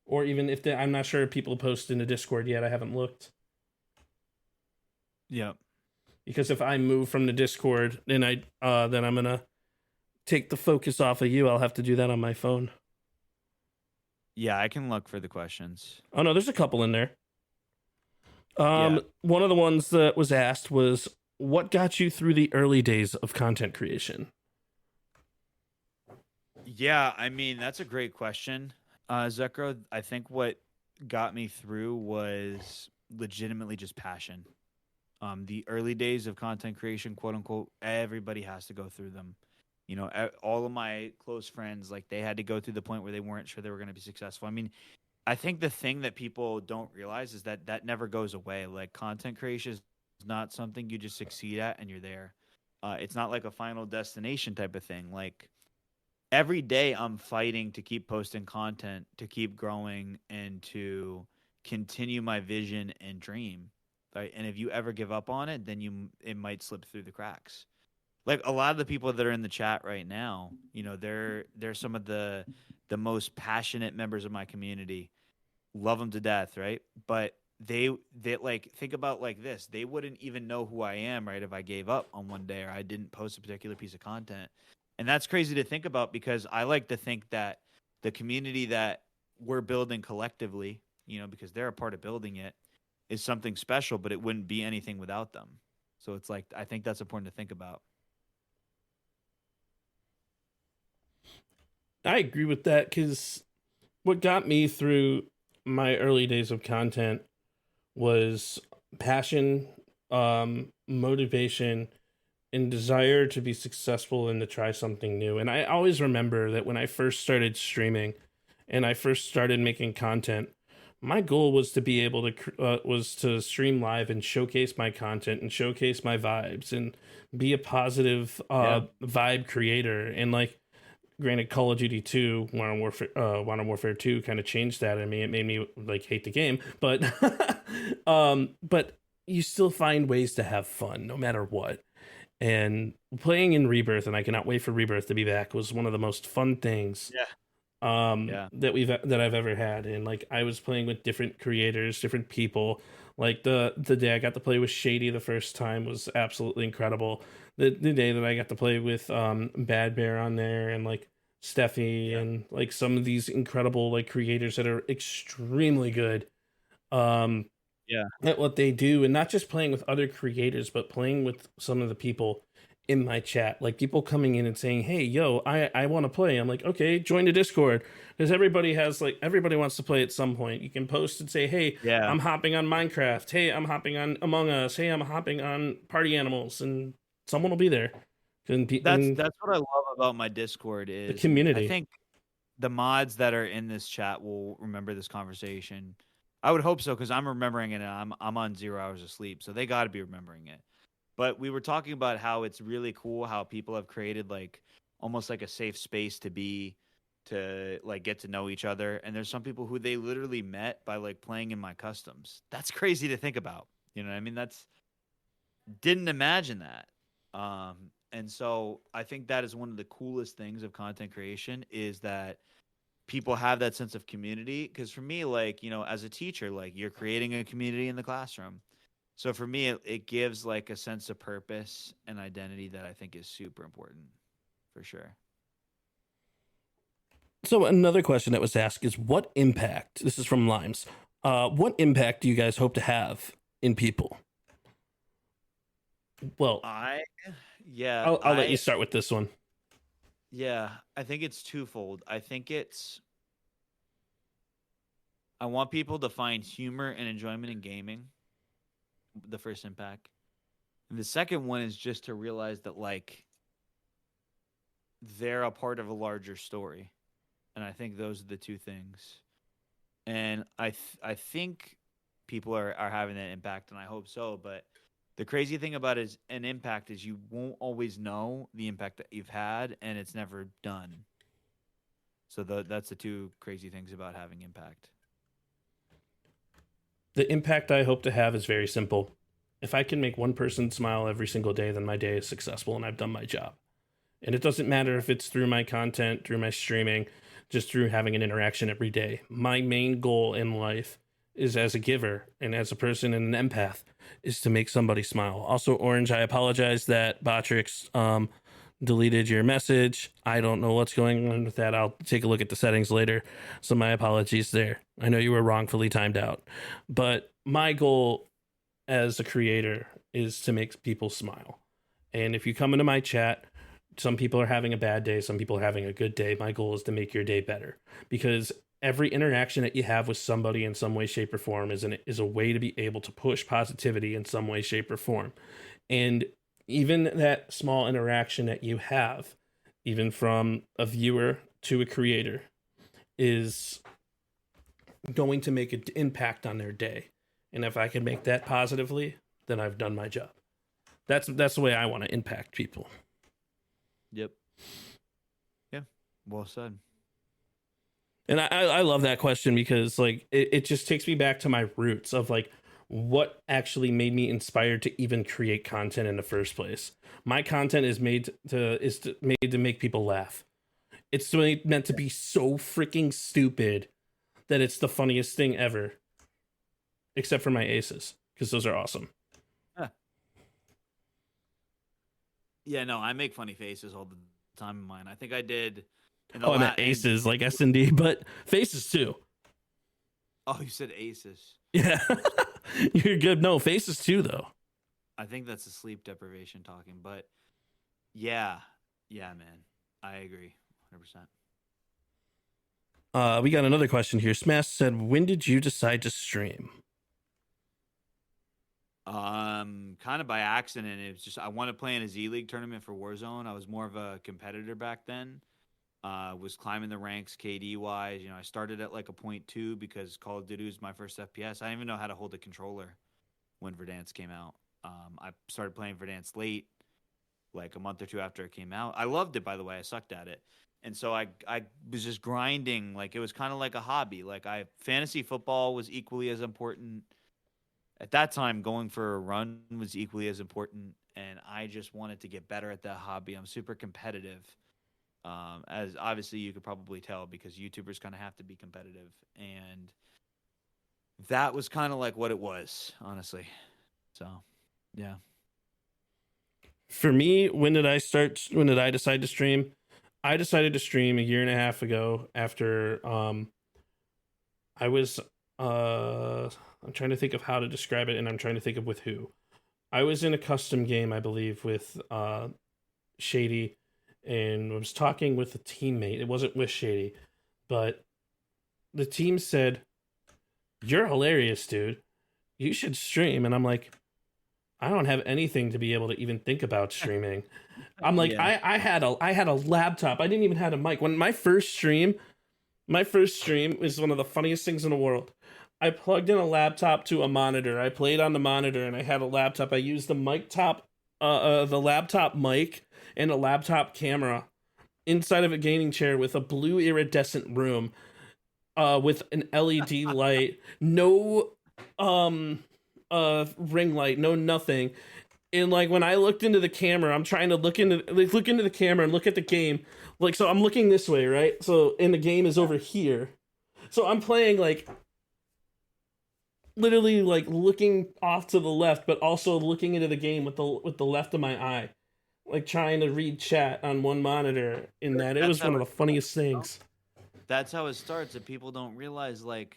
or even if I'm not sure if people post in the Discord yet. I haven't looked. Yep. Because if I move from the Discord, then then I'm gonna take the focus off of you. I'll have to do that on my phone. Yeah, I can look for the questions. Oh no, there's a couple in there. Yeah. One of the ones that was asked was, what got you through the early days of content creation? Yeah, I mean, that's a great question, Zekro. I think what got me through was legitimately just passion. The early days of content creation, quote unquote, everybody has to go through them. You know, all of my close friends, like, they had to go through the point where they weren't sure they were going to be successful. I mean, I think the thing that people don't realize is that that never goes away. Like, content creation is not something you just succeed at and you're there. It's not like a final destination type of thing. Like, every day I'm fighting to keep posting content, to keep growing, and to continue my vision and dream. Right? And if you ever give up on it, then it might slip through the cracks. Like, a lot of the people that are in the chat right now, you know, they're some of the most passionate members of my community. Love them to death, right? But they like, think about like this: they wouldn't even know who I am, right, if I gave up on one day or I didn't post a particular piece of content. And that's crazy to think about, because I like to think that the community that we're building collectively, you know, because they're a part of building it, is something special, but it wouldn't be anything without them. So it's like, I think that's important to think about. I agree with that, because what got me through my early days of content was passion, motivation, and desire to be successful and to try something new. And I always remember that when I first started streaming and I first started making content, my goal was to be able to was to stream live and showcase my content and showcase my vibes and be a positive vibe creator. And like, granted, Call of Duty 2, Modern Warfare 2 kind of changed that in me. It made me like hate the game, but but you still find ways to have fun no matter what. And playing in Rebirth, and I cannot wait for Rebirth to be back, was one of the most fun things that I've ever had. And like, I was playing with different creators, different people. Like the day I got to play with Shady the first time was absolutely incredible. The day that I got to play with Bad Bear on there, and like Steffi, and like some of these incredible like creators that are extremely good at what they do, and not just playing with other creators, but playing with some of the people in my chat, like people coming in and saying, hey, yo, I want to play. I'm like, okay, join the Discord, because everybody wants to play at some point. You can post and say, hey, I'm hopping on Minecraft, hey, I'm hopping on Among Us, hey, I'm hopping on Party Animals, and someone will be there. That's what I love about my Discord is the community. I think the mods that are in this chat will remember this conversation. I would hope so, because I'm remembering it, and I'm on 0 hours of sleep, so they got to be remembering it. But we were talking about how it's really cool how people have created like almost like a safe space to like get to know each other. And there's some people who they literally met by like playing in my customs. That's crazy to think about. You know what I mean? Didn't imagine that. And so I think that is one of the coolest things of content creation, is that people have that sense of community. Because for me, like, as a teacher, like, you're creating a community in the classroom. So for me, it gives like a sense of purpose and identity that I think is super important, for sure. So another question that was asked is, what impact, this is from Limes, what impact do you guys hope to have in people? Well, I'll let you start with this one. Yeah, I think it's twofold. I want people to find humor and enjoyment in gaming, the first impact. And the second one is just to realize that, like, they're a part of a larger story. And I think those are the two things. And I think people are having that impact, and I hope so. But the crazy thing about it is an impact is you won't always know the impact that you've had, and it's never done. So that's the two crazy things about having impact. The impact I hope to have is very simple. If I can make one person smile every single day, then my day is successful and I've done my job. And it doesn't matter if it's through my content, through my streaming, just through having an interaction every day. My main goal in life is, as a giver and as a person and an empath, is to make somebody smile. Also, Orange, I apologize that Botrix deleted your message. I don't know what's going on with that. I'll take a look at the settings later. So my apologies there. I know you were wrongfully timed out. But my goal as a creator is to make people smile. And if you come into my chat, some people are having a bad day, some people are having a good day. My goal is to make your day better, because every interaction that you have with somebody in some way, shape, or form is a way to be able to push positivity in some way, shape, or form. And even that small interaction that you have, even from a viewer to a creator, is going to make an impact on their day. And if I can make that positively, then I've done my job. That's the way I want to impact people. Yep. Yeah. Well said. And I love that question, because like it just takes me back to my roots of like what actually made me inspired to even create content in the first place. My content is made to make people laugh. It's meant to be so freaking stupid that it's the funniest thing ever. Except for my aces, because those are awesome. Huh. Yeah, no, I make funny faces all the time in mine. I think I did. I meant aces, like S&D, but faces too. Oh, you said aces. Yeah, you're good. No, faces too, though. I think that's a sleep deprivation talking, but yeah, man, I agree, 100%. We got another question here. Smash said, "When did you decide to stream?" Kind of by accident. It was just I wanted to play in a Z League tournament for Warzone. I was more of a competitor back then. Was climbing the ranks KD wise. I started at like a 0.2 because Call of Duty was my first FPS. I didn't even know how to hold a controller when Verdansk came out. I started playing Verdansk late, like a month or two after it came out. I loved it, by the way. I sucked at it. And so I was just grinding. Like, it was kind of like a hobby. Like, fantasy football was equally as important. At that time, going for a run was equally as important. And I just wanted to get better at that hobby. I'm super competitive. As obviously you could probably tell, because YouTubers kind of have to be competitive. And that was kind of like what it was, honestly. So, yeah. For me, when did I decide to stream? I decided to stream a year and a half ago after I was I'm trying to think of how to describe it, and I'm trying to think of with who. I was in a custom game, I believe, with Shady, and was talking with a teammate. It wasn't with Shady, but the team said, "You're hilarious, dude. You should stream." And I'm like, I don't have anything to be able to even think about streaming. I'm like, yeah. I had a laptop. I didn't even have a mic. When my first stream was one of the funniest things in the world. I plugged in a laptop to a monitor. I played on the monitor, and I had a laptop. I used the the laptop mic and a laptop camera inside of a gaming chair with a blue iridescent room, with an LED light, no ring light, no nothing. And like when I looked into the camera, I'm trying to look into the camera and look at the game. Like, so I'm looking this way, right? So and the game is over here. So I'm playing like literally like looking off to the left, but also looking into the game with the left of my eye, like trying to read chat on one monitor. In that, it was one of the funniest things. That's how it starts, and people don't realize, like,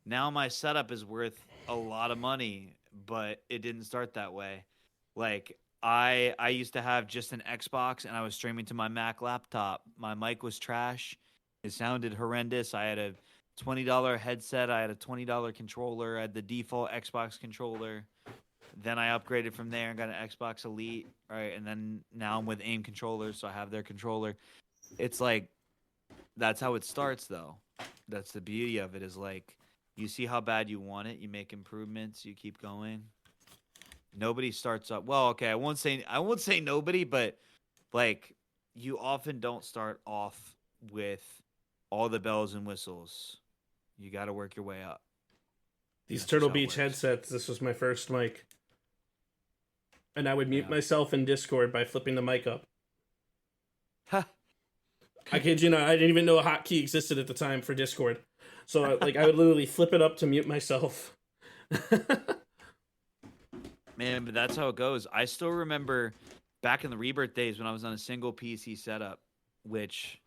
now my setup is worth a lot of money, but it didn't start that way. Like, I used to have just an Xbox, and I was streaming to my Mac laptop. My mic was trash. It sounded horrendous. I had a $20 headset. I had a $20 controller. I had the default Xbox controller. Then I upgraded from there and got an Xbox Elite, right? And then now I'm with AIM controllers, so I have their controller. It's like, that's how it starts, though. That's the beauty of it, is like, you see how bad you want it, you make improvements, you keep going. Nobody starts up. Well, okay, I won't say nobody, but like, you often don't start off with all the bells and whistles. You got to work your way up. These That's Turtle just how it Beach works. headsets, this was my first mic. And I would mute myself in Discord by flipping the mic up. I kid you not, I didn't even know a hotkey existed at the time for Discord. So like I would literally flip it up to mute myself. Man, but that's how it goes. I still remember back in the Rebirth days when I was on a single PC setup, which,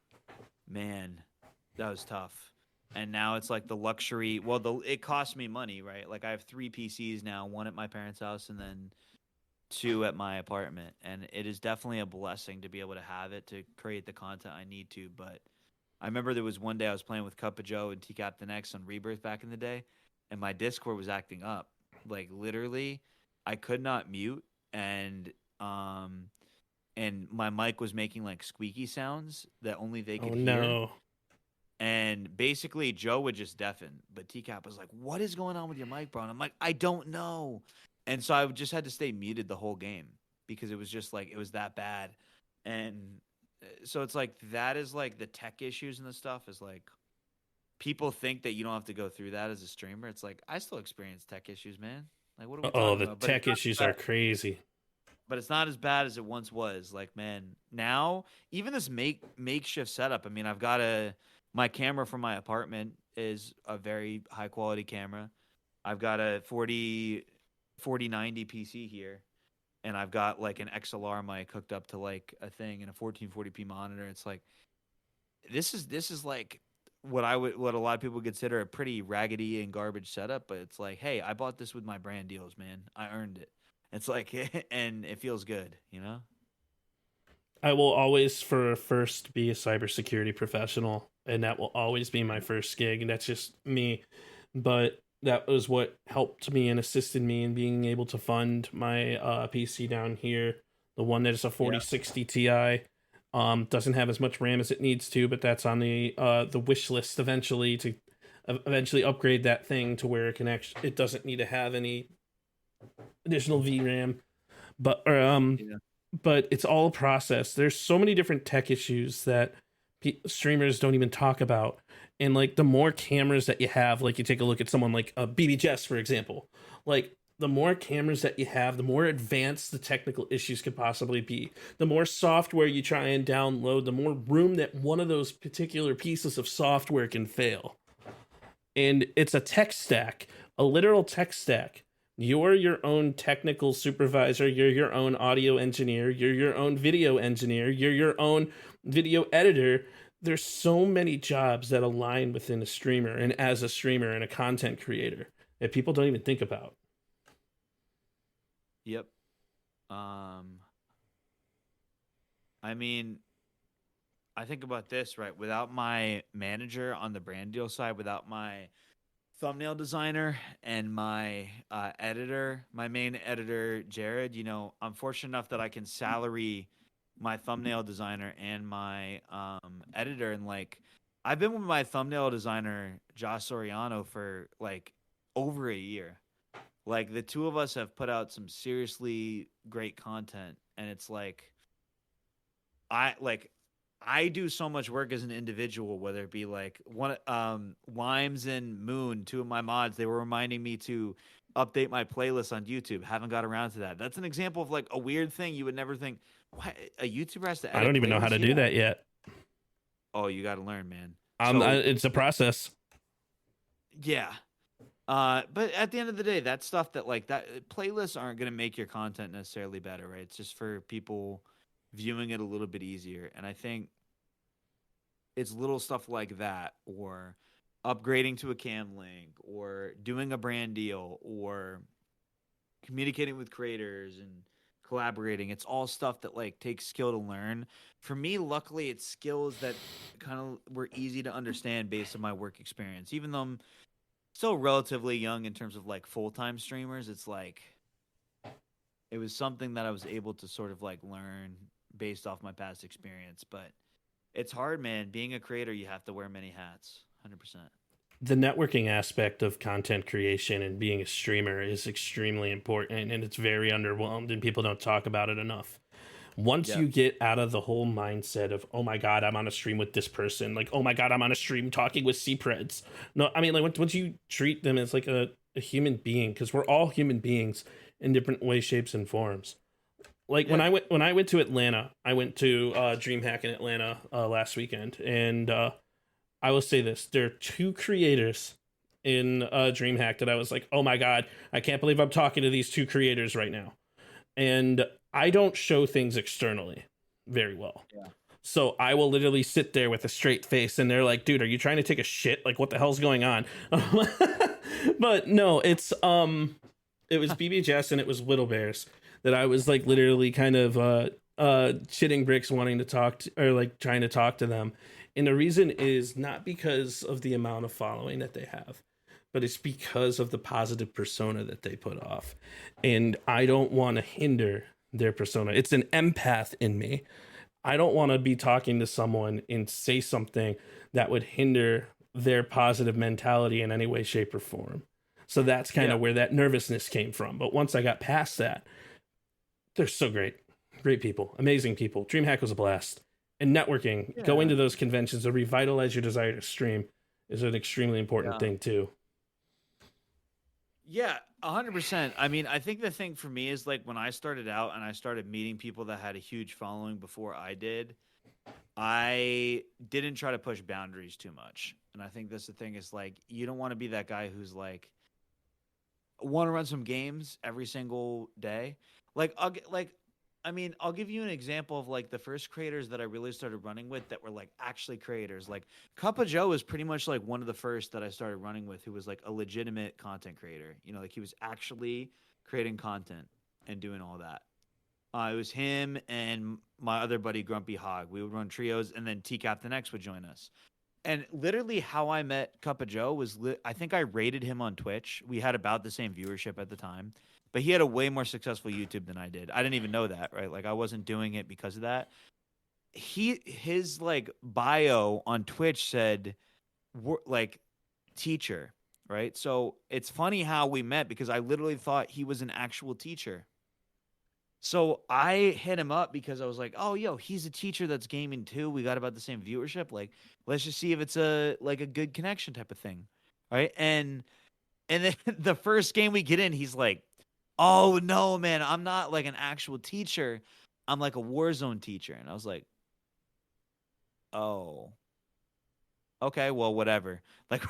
man, that was tough. And now it's like the luxury. Well, it cost me money, right? Like I have 3 PCs now, 1 at my parents' house and then 2 at my apartment. And it is definitely a blessing to be able to have it to create the content I need to. But I remember there was one day I was playing with Cup of Joe and TCaptain X on Rebirth back in the day, and my Discord was acting up. Like literally, I could not mute, and my mic was making like squeaky sounds that only they could hear. No. And basically, Joe would just deafen. But TCap was like, "What is going on with your mic, bro?" And I'm like, "I don't know." And so I just had to stay muted the whole game because it was just like, it was that bad. And so it's like, that is like the tech issues and the stuff is like, people think that you don't have to go through that as a streamer. It's like, I still experience tech issues, man. Like, what are we talking about? The tech issues are crazy. But it's not as bad as it once was. Like, man, now even this makeshift setup. I mean, I've got my camera from my apartment is a very high quality camera. I've got a 4090 PC here, and I've got like an XLR mic hooked up to like a thing and a 1440p monitor. It's like, this is like what a lot of people would consider a pretty raggedy and garbage setup, but it's like, hey, I bought this with my brand deals, man. I earned it. It's like, and it feels good, you know? I will always first be a cybersecurity professional, and that will always be my first gig, and that's just me. But that was what helped me and assisted me in being able to fund my PC down here. The one that is a 4060 Ti. Doesn't have as much RAM as it needs to, but that's on the wish list eventually to eventually upgrade that thing to where it doesn't need to have any additional VRAM. But but it's all a process. There's so many different tech issues that streamers don't even talk about. And like the more cameras that you have, like you take a look at someone like BB Jess, for example, like the more cameras that you have, the more advanced the technical issues could possibly be. The more software you try and download, the more room that one of those particular pieces of software can fail. And it's a tech stack, a literal tech stack. You're your own technical supervisor. You're your own audio engineer. You're your own video engineer. You're your own video editor. There's so many jobs that align within a streamer and as a streamer and a content creator that people don't even think about. Yep. I mean, I think about this, right? Without my manager on the brand deal side, without my thumbnail designer and my editor, my main editor, Jared, you know, I'm fortunate enough that I can salary my thumbnail designer and my editor. And like, I've been with my thumbnail designer, Josh Soriano, for like over a year. Like, the two of us have put out some seriously great content, and it's like, I do so much work as an individual, whether it be like Limes and Moon, 2 of my mods, they were reminding me to update my playlist on YouTube. Haven't got around to that. That's an example of like a weird thing you would never think. Why a YouTuber has to edit I don't even know how playlists? to do that yet. Oh, you got to learn, man. It's a process. Yeah. But at the end of the day, that's stuff that like that playlists aren't going to make your content necessarily better, right? It's just for people viewing it a little bit easier. And I think it's little stuff like that, or upgrading to a cam link, or doing a brand deal, or communicating with creators and collaborating. It's all stuff that like takes skill to learn. For me, luckily, it's skills that kind of were easy to understand based on my work experience. Even though I'm still relatively young in terms of like full-time streamers, it's like it was something that I was able to sort of like learn based off my past experience. But it's hard, man. Being a creator, you have to wear many hats. 100%. The networking aspect of content creation and being a streamer is extremely important, and it's very underwhelmed, and people don't talk about it enough. Once you get out of the whole mindset of, oh my God, I'm on a stream with this person, like, oh my God, I'm on a stream talking with CPreds. No, I mean, like, once you treat them as like a human being, because we're all human beings in different ways, shapes, and forms. Like when I went to Atlanta, I went to DreamHack in Atlanta last weekend, and I will say this: there are two creators in DreamHack that I was like, oh my God, I can't believe I'm talking to these two creators right now. And I don't show things externally very well. Yeah. So I will literally sit there with a straight face, and they're like, dude, are you trying to take a shit? Like, what the hell's going on? But no, it was BB and it was Little Bears that I was like literally kind of shitting bricks wanting to talk to, or like trying to talk to them. And the reason is not because of the amount of following that they have, but it's because of the positive persona that they put off. And I don't want to hinder their persona. It's an empath in me. I don't want to be talking to someone and say something that would hinder their positive mentality in any way, shape, or form. So that's kind of where that nervousness came from. But once I got past that, they're so great. Great people. Amazing people. DreamHack was a blast. And networking, going to those conventions to revitalize your desire to stream is an extremely important thing too. Yeah, 100%. I mean, I think the thing for me is like when I started out and I started meeting people that had a huge following before I did, I didn't try to push boundaries too much. And I think that's the thing is like, you don't want to be that guy who's like, want to run some games every single day. Like, I'll give you an example of like the first creators that I really started running with that were like actually creators. Like Cuppa Joe was pretty much like one of the first that I started running with who was like a legitimate content creator. You know, like he was actually creating content and doing all that. It was him and my other buddy Grumpy Hog. We would run trios, and then T-Captain X would join us. And literally how I met Cuppa Joe was I think I rated him on Twitch. We had about the same viewership at the time. But he had a way more successful YouTube than I did. I didn't even know that, right? Like I wasn't doing it because of that. His like bio on Twitch said like teacher, right? So it's funny how we met because I literally thought he was an actual teacher. So I hit him up because I was like, "Oh, yo, he's a teacher that's gaming too. We got about the same viewership. Like, let's just see if it's a good connection type of thing." Right? And then the first game we get in, he's like, "Oh no, man, I'm not like an actual teacher. I'm like a Warzone teacher." And I was like, "Oh, okay, well, whatever." Like,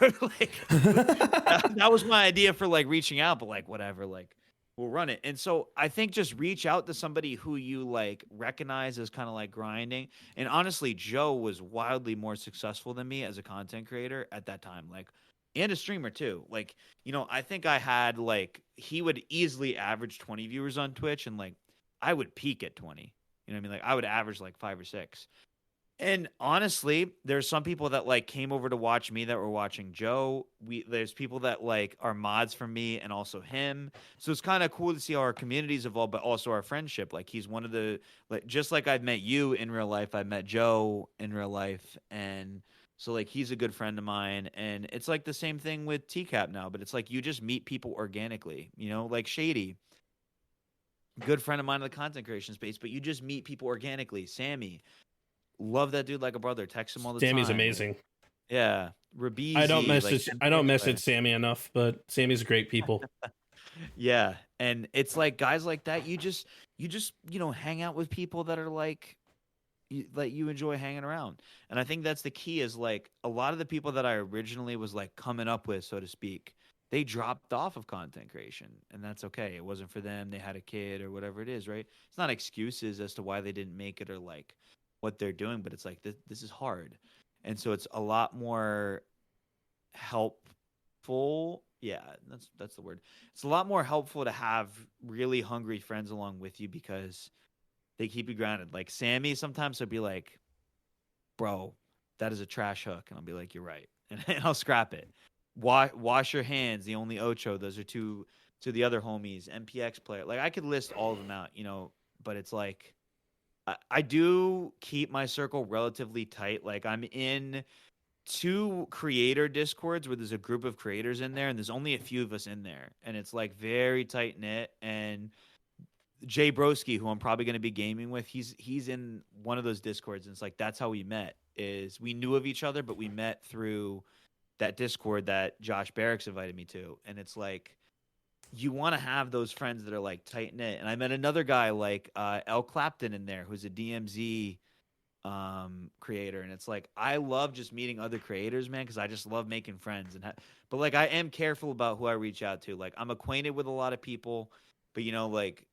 that was my idea for like reaching out, but like, whatever, like, we'll run it. And so I think just reach out to somebody who you like recognize as kind of like grinding. And honestly, Joe was wildly more successful than me as a content creator at that time. Like, and a streamer too. Like, you know, I think I had like, he would easily average 20 viewers on Twitch, and like I would peak at 20. You know what I mean? Like I would average like 5 or 6. And honestly, there's some people that like came over to watch me that were watching Joe. There's people that like are mods for me and also him. So it's kind of cool to see how our communities evolve, but also our friendship. Like he's one of the, like, just like I've met you in real life, I met Joe in real life. And so like he's a good friend of mine. And it's like the same thing with TCAP now, but it's like you just meet people organically, you know, like Shady, good friend of mine in the content creation space, but you just meet people organically. Sammy, love that dude like a brother. Text him all the time. Sammy's amazing. Yeah. Rabizi, I don't message Sammy enough, but Sammy's great people. Yeah, and it's like guys like that. You just hang out with people that are like you enjoy hanging around. And I think that's the key. Is like a lot of the people that I originally was like coming up with, so to speak, they dropped off of content creation, and that's okay. It wasn't for them. They had a kid or whatever it is, right? It's not excuses as to why they didn't make it or like what they're doing, but it's like this is hard, and so it's a lot more helpful. Yeah, that's the word. It's a lot more helpful to have really hungry friends along with you because they keep you grounded. Like Sammy, sometimes he'll be like, "Bro, that is a trash hook," and I'll be like, "You're right," and I'll scrap it. Wash your hands. The only Ocho. Those are two to the other homies. MPX player. Like I could list all of them out, but it's like I do keep my circle relatively tight. Like I'm in two creator discords where there's a group of creators in there and there's only a few of us in there and it's like very tight knit. And Jay Broski, who I'm probably going to be gaming with, he's in one of those discords, and it's like that's how we met. Is we knew of each other but we met through that discord that Josh Barracks invited me to. And it's like you want to have those friends that are like tight knit. And I met another guy like L Clapton in there who's a DMZ creator, and it's like I love just meeting other creators, man, because I just love making friends. But like I am careful about who I reach out to. Like I'm acquainted with a lot of people, but like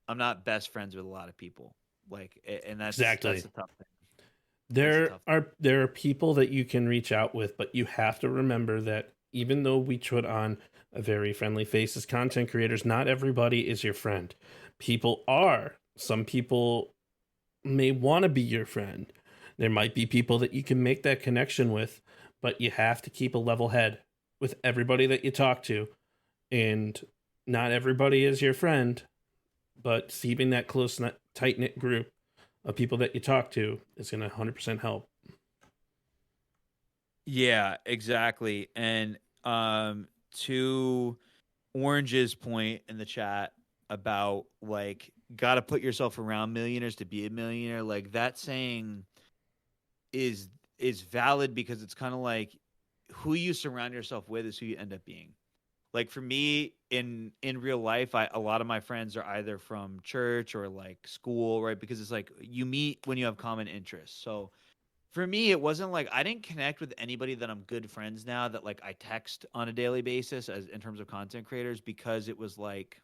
I'm not best friends with a lot of people. Like, and that's Exactly. that's a tough thing. There are people that you can reach out with, but you have to remember that even though we put on a very friendly face as content creators, not everybody is your friend. Some people may want to be your friend. There might be people that you can make that connection with, but you have to keep a level head with everybody that you talk to. And not everybody is your friend, but keeping that close, tight-knit group of people that you talk to is going to 100% help. Yeah, exactly. And to Orange's point in the chat about like got to put yourself around millionaires to be a millionaire, like that saying is valid because it's kind of like who you surround yourself with is who you end up being. Like for me in real life, a lot of my friends are either from church or like school, right? Because it's like you meet when you have common interests. So for me, it wasn't like I didn't connect with anybody that I'm good friends now that like I text on a daily basis as in terms of content creators, because it was like,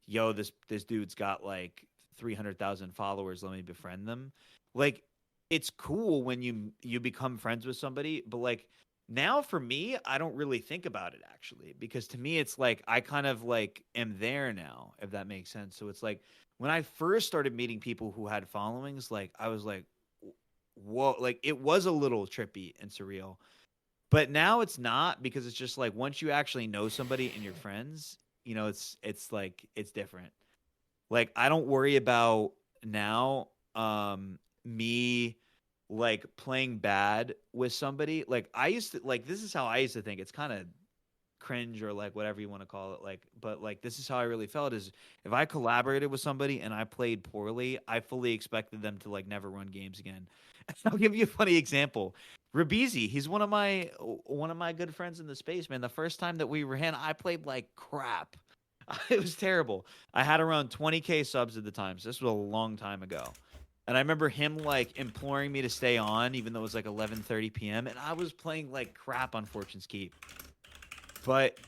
yo, this dude's got like 300,000 followers. Let me befriend them. Like it's cool when you become friends with somebody, but like now for me, I don't really think about it actually, because to me it's like I kind of like am there now, if that makes sense. So it's like when I first started meeting people who had followings, like I was like, whoa, like it was a little trippy and surreal. But now it's not, because it's just like once you actually know somebody and you're friends, it's like it's different. Like I don't worry about now me like playing bad with somebody. Like I used to, like this is how I used to think. It's kind of cringe or like whatever you want to call it, like, but like this is how I really felt, is if I collaborated with somebody and I played poorly, I fully expected them to like never run games again. I'll give you a funny example. Rabizi, he's one of my good friends in the space, man. The first time that we ran, I played like crap. It was terrible. I had around 20K subs at the time, so this was a long time ago. And I remember him like imploring me to stay on, even though it was like 11:30 p.m. and I was playing like crap on Fortune's Keep. But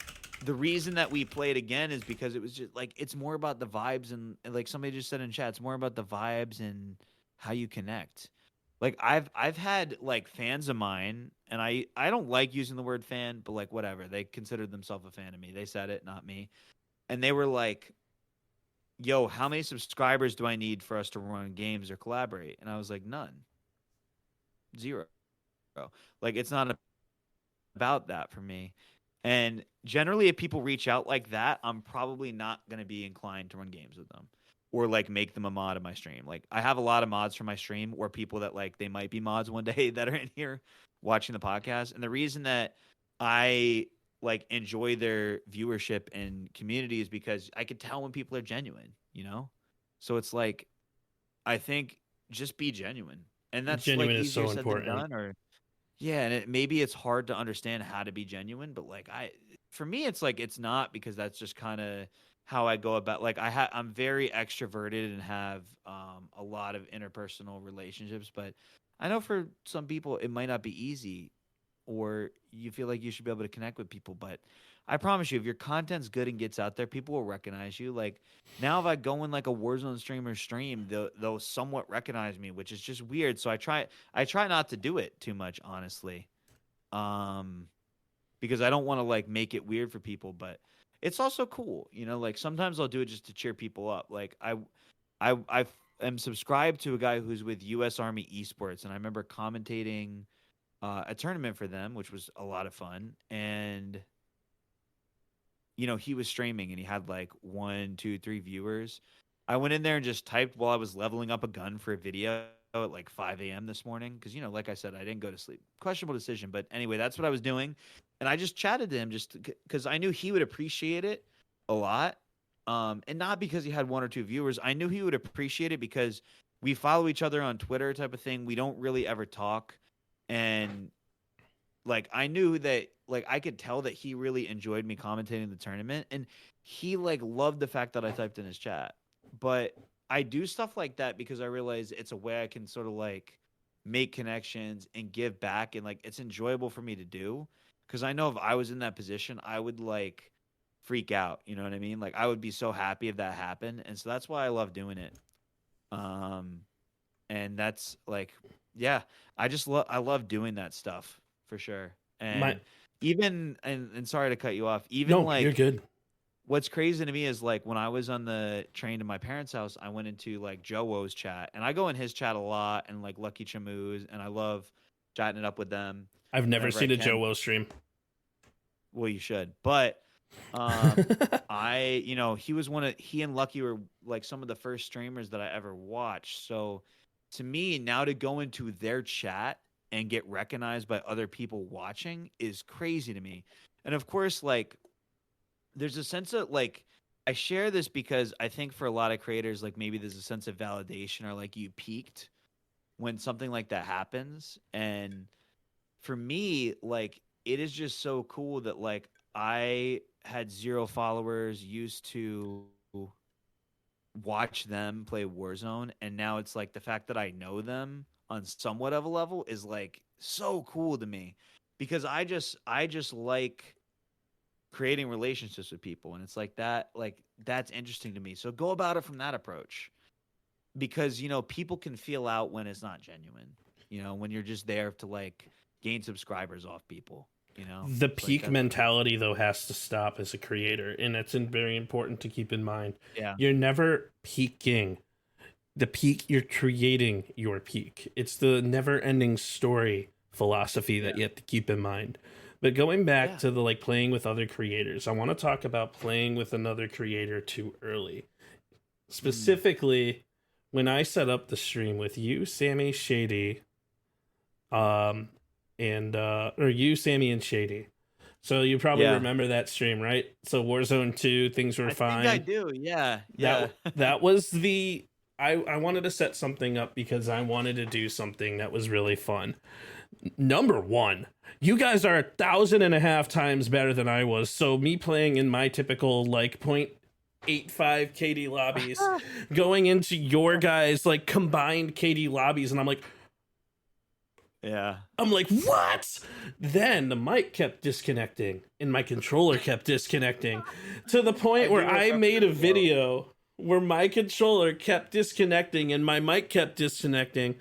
the reason that we played again is because it was just like it's more about the vibes, and like somebody just said in chat, it's more about the vibes and how you connect. Like I've had like fans of mine, and I don't like using the word fan, but like whatever, they considered themselves a fan of me. They said it, not me. And they were like, yo, how many subscribers do I need for us to run games or collaborate? And I was like, none. 0. Like it's not about that for me. And generally, if people reach out like that, I'm probably not going to be inclined to run games with them or like make them a mod of my stream. Like I have a lot of mods for my stream, or people that like they might be mods one day that are in here watching the podcast. And the reason that I like enjoy their viewership and community is because I could tell when people are genuine, So it's like, I think just be genuine. And that's Genuine like is easier so said important. than done, or yeah, and maybe it's hard to understand how to be genuine, but like for me, it's like it's not, because that's just kind of how I go about. Like I'm very extroverted and have a lot of interpersonal relationships, but I know for some people it might not be easy, or you feel like you should be able to connect with people. But I promise you, if your content's good and gets out there, people will recognize you. Like now, if I go in like a Warzone streamer stream, they'll somewhat recognize me, which is just weird. So I try not to do it too much, honestly, because I don't want to like make it weird for people. But it's also cool, like sometimes I'll do it just to cheer people up. Like I am subscribed to a guy who's with U.S. Army Esports, and I remember commentating a tournament for them, which was a lot of fun. And he was streaming and he had like 1, 2, 3 viewers. I went in there and just typed while I was leveling up a gun for a video at like 5 a.m. this morning, because like I said, I didn't go to sleep. Questionable decision, but anyway, that's what I was doing. And I just chatted to him just because I knew he would appreciate it a lot. And not because he had 1 or 2 viewers. I knew he would appreciate it because we follow each other on Twitter type of thing. We don't really ever talk. And like, I knew that, like, I could tell that he really enjoyed me commentating the tournament, and he like loved the fact that I typed in his chat. But I do stuff like that because I realize it's a way I can sort of like make connections and give back, and like it's enjoyable for me to do, because I know if I was in that position, I would like freak out. You know what I mean? Like I would be so happy if that happened, and so that's why I love doing it. And that's like, yeah, I love doing that stuff for sure. And and sorry to cut you off. Even No, like, you're good. what's crazy to me is like when I was on the train to my parents' house, I went into like Joe Wo's chat, and I go in his chat a lot, and like Lucky Chamoos, and I love chatting it up with them. I've never whenever seen I a can. Joe Will stream. Well, you should. But he and Lucky were like some of the first streamers that I ever watched. So to me, now to go into their chat and get recognized by other people watching is crazy to me. And of course, like, there's a sense of like, I share this because I think for a lot of creators, like maybe there's a sense of validation, or like you peaked when something like that happens. And for me, like, it is just so cool that like I had 0 followers, used to watch them play Warzone, and now it's like the fact that I know them on somewhat of a level is like so cool to me, because I just like creating relationships with people, and it's like that, like that's interesting to me. So go about it from that approach, because people can feel out when it's not genuine, when you're just there to like gain subscribers off people. The peak mentality, though, has to stop as a creator, and it's very important to keep in mind. Yeah. You're never peaking. The peak, you're creating your peak. It's the never-ending story philosophy that you have to keep in mind. But going back to the like playing with other creators, I want to talk about playing with another creator too early. Specifically, when I set up the stream with you, Sammy, Shady, or you, Sammy, and Shady. So you probably remember that stream, right? So Warzone 2, things were fine. I think I do, yeah. That was the... I wanted to set something up because I wanted to do something that was really fun. Number one, you guys are 1,500 times better than I was. So me playing in my typical like 0.85 KD lobbies, going into your guys like combined KD lobbies, and I'm like, what? Then the mic kept disconnecting and my controller kept disconnecting to the point where I made a video where my controller kept disconnecting and my mic kept disconnecting.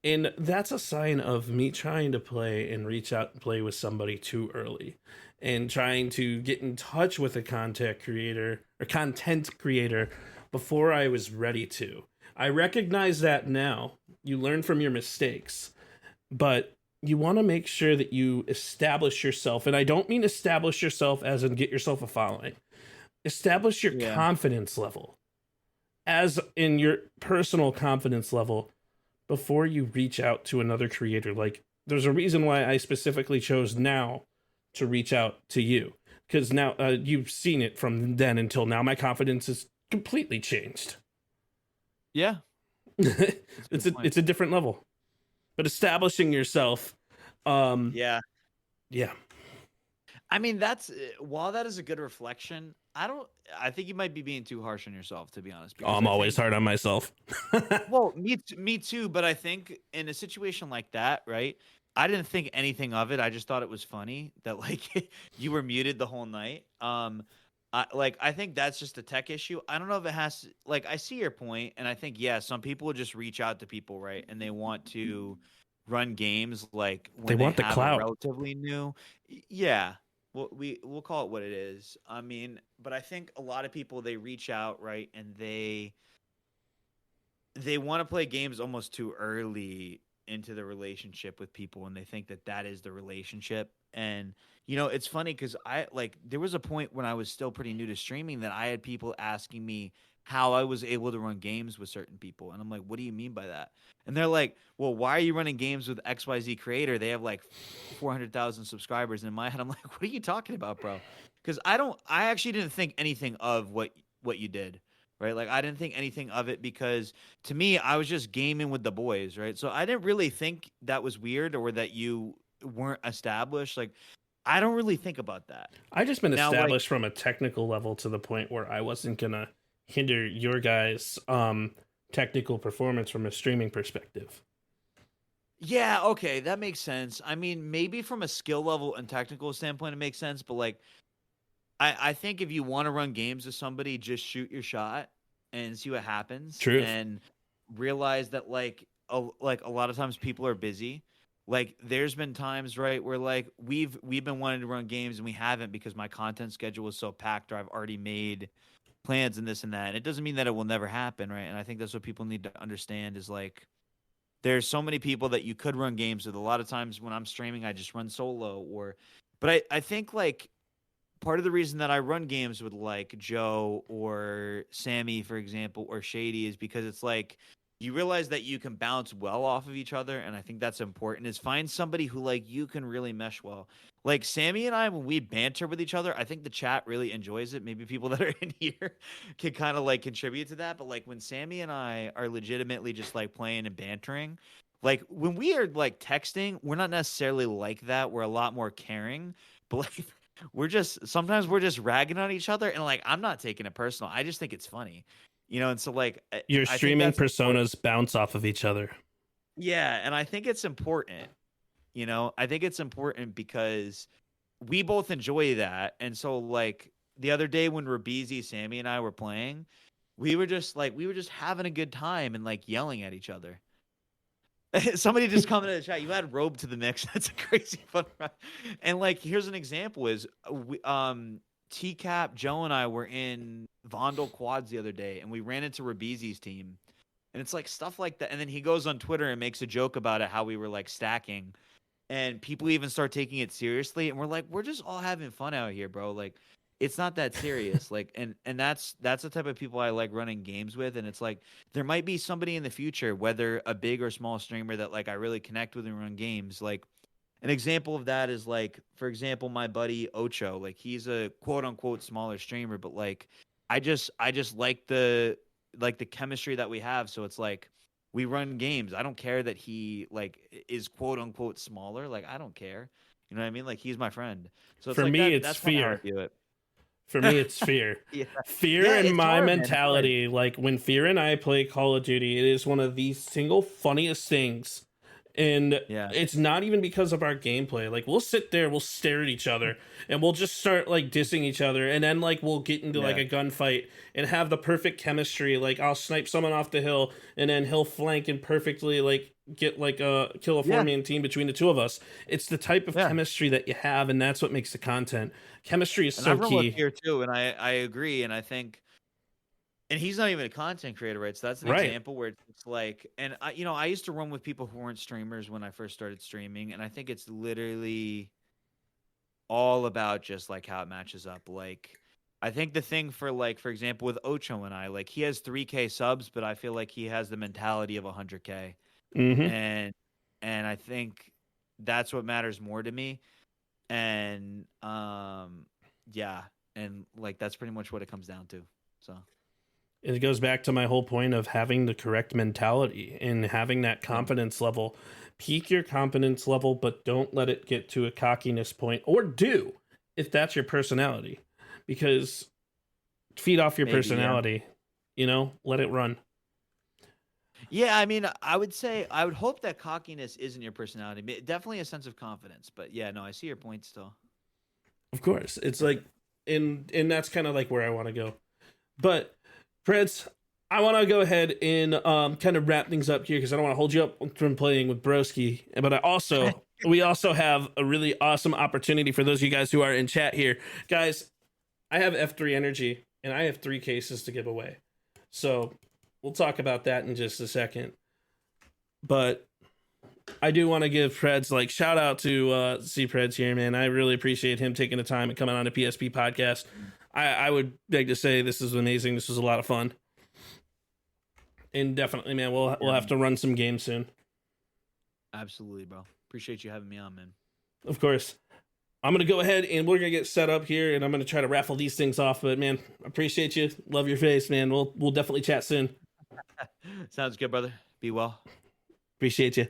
And that's a sign of me trying to play and reach out and play with somebody too early, and trying to get in touch with a content creator before I was ready to. I recognize that now. You learn from your mistakes, but you want to make sure that you establish yourself. And I don't mean establish yourself as in get yourself a following. Establish your confidence level, as in your personal confidence level, before you reach out to another creator. Like, there's a reason why I specifically chose now to reach out to you, because now you've seen it from then until now. My confidence is completely changed. Yeah. It's a different level, but establishing yourself. Yeah. I mean, that's while that is a good reflection, I think you might be being too harsh on yourself, to be honest. Oh, Because I'm I always think, hard on myself. well, me too. But I think in a situation like that, right? I didn't think anything of it. I just thought it was funny that like you were muted the whole night. I think that's just a tech issue. I don't know if it has like I see your point, and I think yeah, some people will just reach out to people, right, and they want to run games like They when they want the have a clout. relatively new, yeah. Well, we'll call it what it is. I mean, but I think a lot of people they reach out, right, and they want to play games almost too early into the relationship with people, and they think that that is the relationship. And it's funny because I like there was a point when I was still pretty new to streaming that I had people asking me how I was able to run games with certain people, and I'm like, what do you mean by that? And they're like, well, why are you running games with XYZ creator? They have like 400,000 subscribers. And in my head I'm like, what are you talking about, bro? Because I actually didn't think anything of what you did, right? Like I didn't think anything of it because to me, I was just gaming with the boys, right? So I didn't really think that was weird or that you weren't established. Like I don't really think about that. I just been Now, like, established from a technical level to the point where I wasn't gonna hinder your guys' technical performance from a streaming perspective. yeah, okay, that makes sense. I mean, maybe from a skill level and technical standpoint, it makes sense. But like, I think if you want to run games with somebody, just shoot your shot and see what happens. Truth. And realize that like a lot of times people are busy. Like there's been times, right, where like we've been wanting to run games and we haven't because my content schedule is so packed or I've already made plans and this and that. And it doesn't mean that it will never happen, right? And I think that's what people need to understand is like there's so many people that you could run games with. A lot of times when I'm streaming, I just run solo but I think like part of the reason that I run games with like Joe or Sammy, for example, or Shady is because it's like you realize that you can bounce well off of each other. And I think that's important is find somebody who like you can really mesh well. Like Sammy and I, when we banter with each other, I think the chat really enjoys it. Maybe people that are in here can kind of like contribute to that. But like when Sammy and I are legitimately just like playing and bantering, like when we are like texting, we're not necessarily like that. We're a lot more caring, but like sometimes we're just ragging on each other. And like, I'm not taking it personal. I just think it's funny, and so like Your I think streaming that's important. personas bounce off of each other. Yeah. And I think it's important. I think it's important because we both enjoy that. And so like the other day when Rabizi, Sammy and I were playing, we were just having a good time and like yelling at each other. Somebody just commented in the chat, you add Robe to the mix. That's a crazy fun ride. And like here's an example is TCap, Joe and I were in Vondel quads the other day and we ran into Rabizi's team. And it's like stuff like that. And then he goes on Twitter and makes a joke about it, how we were like stacking. And people even start taking it seriously. And we're like, we're just all having fun out here, bro. Like, it's not that serious. Like, and that's the type of people I like running games with. And it's like, there might be somebody in the future, whether a big or small streamer that like I really connect with and run games. Like, an example of that is like, for example, my buddy Ocho. Like, he's a quote unquote smaller streamer, but like, I just like the chemistry that we have. So it's like, we run games. I don't care that he like is quote unquote smaller. Like I don't care. You know what I mean? Like he's my friend. So it's For like me, that, it's that's kinda how I fear. view it. For me, it's fear. Yeah. Fear Yeah, and it's my hard, man. It's hard. mentality. Like when Fear and I play Call of Duty, it is one of the single funniest things. And Yeah. it's not even because of our gameplay. Like we'll sit there, we'll stare at each other, and we'll just start like dissing each other, and then like we'll get into like Yeah. a gunfight and have the perfect chemistry. Like I'll snipe someone off the hill, and then he'll flank and perfectly like get like a kill a Yeah. Formian team between the two of us. It's the type of Yeah. chemistry that you have, and that's what makes the content. Chemistry is And so I've run with key. Fear too, and I agree. And I think and he's not even a content creator, right? So that's an Right. example where it's like, and I used to run with people who weren't streamers when I first started streaming, and I think it's literally all about just like how it matches up. Like, I think the thing for like, for example, with Ocho and I, like he has 3K subs, but I feel like he has the mentality of 100K, Mm-hmm. and I think that's what matters more to me. And yeah, and like that's pretty much what it comes down to. So. It goes back to my whole point of having the correct mentality and having that confidence level. Peak your confidence level, but don't let it get to a cockiness point, or do. if that's your personality, because feed off your Maybe, yeah. personality, you know, let it run. Yeah, I mean, I would say I would hope that cockiness isn't your personality. Definitely a sense of confidence, but yeah, no, I see your point still. Of course, it's like, and that's kind of like where I want to go. But Preds, I want to go ahead and kind of wrap things up here because I don't want to hold you up from playing with Broski. But we also have a really awesome opportunity for those of you guys who are in chat here, guys. I have F3 energy and I have 3 cases to give away, so we'll talk about that in just a second. But I do want to give Preds, like, shout out to CPreds here, man. I really appreciate him taking the time and coming on the PSP podcast. I would beg to say this is amazing. This was a lot of fun. And definitely, man, we'll have to run some games soon. Absolutely, bro. Appreciate you having me on, man. Of course. I'm going to go ahead and we're going to get set up here and I'm going to try to raffle these things off. But, man, appreciate you. Love your face, man. We'll definitely chat soon. Sounds good, brother. Be well. Appreciate you.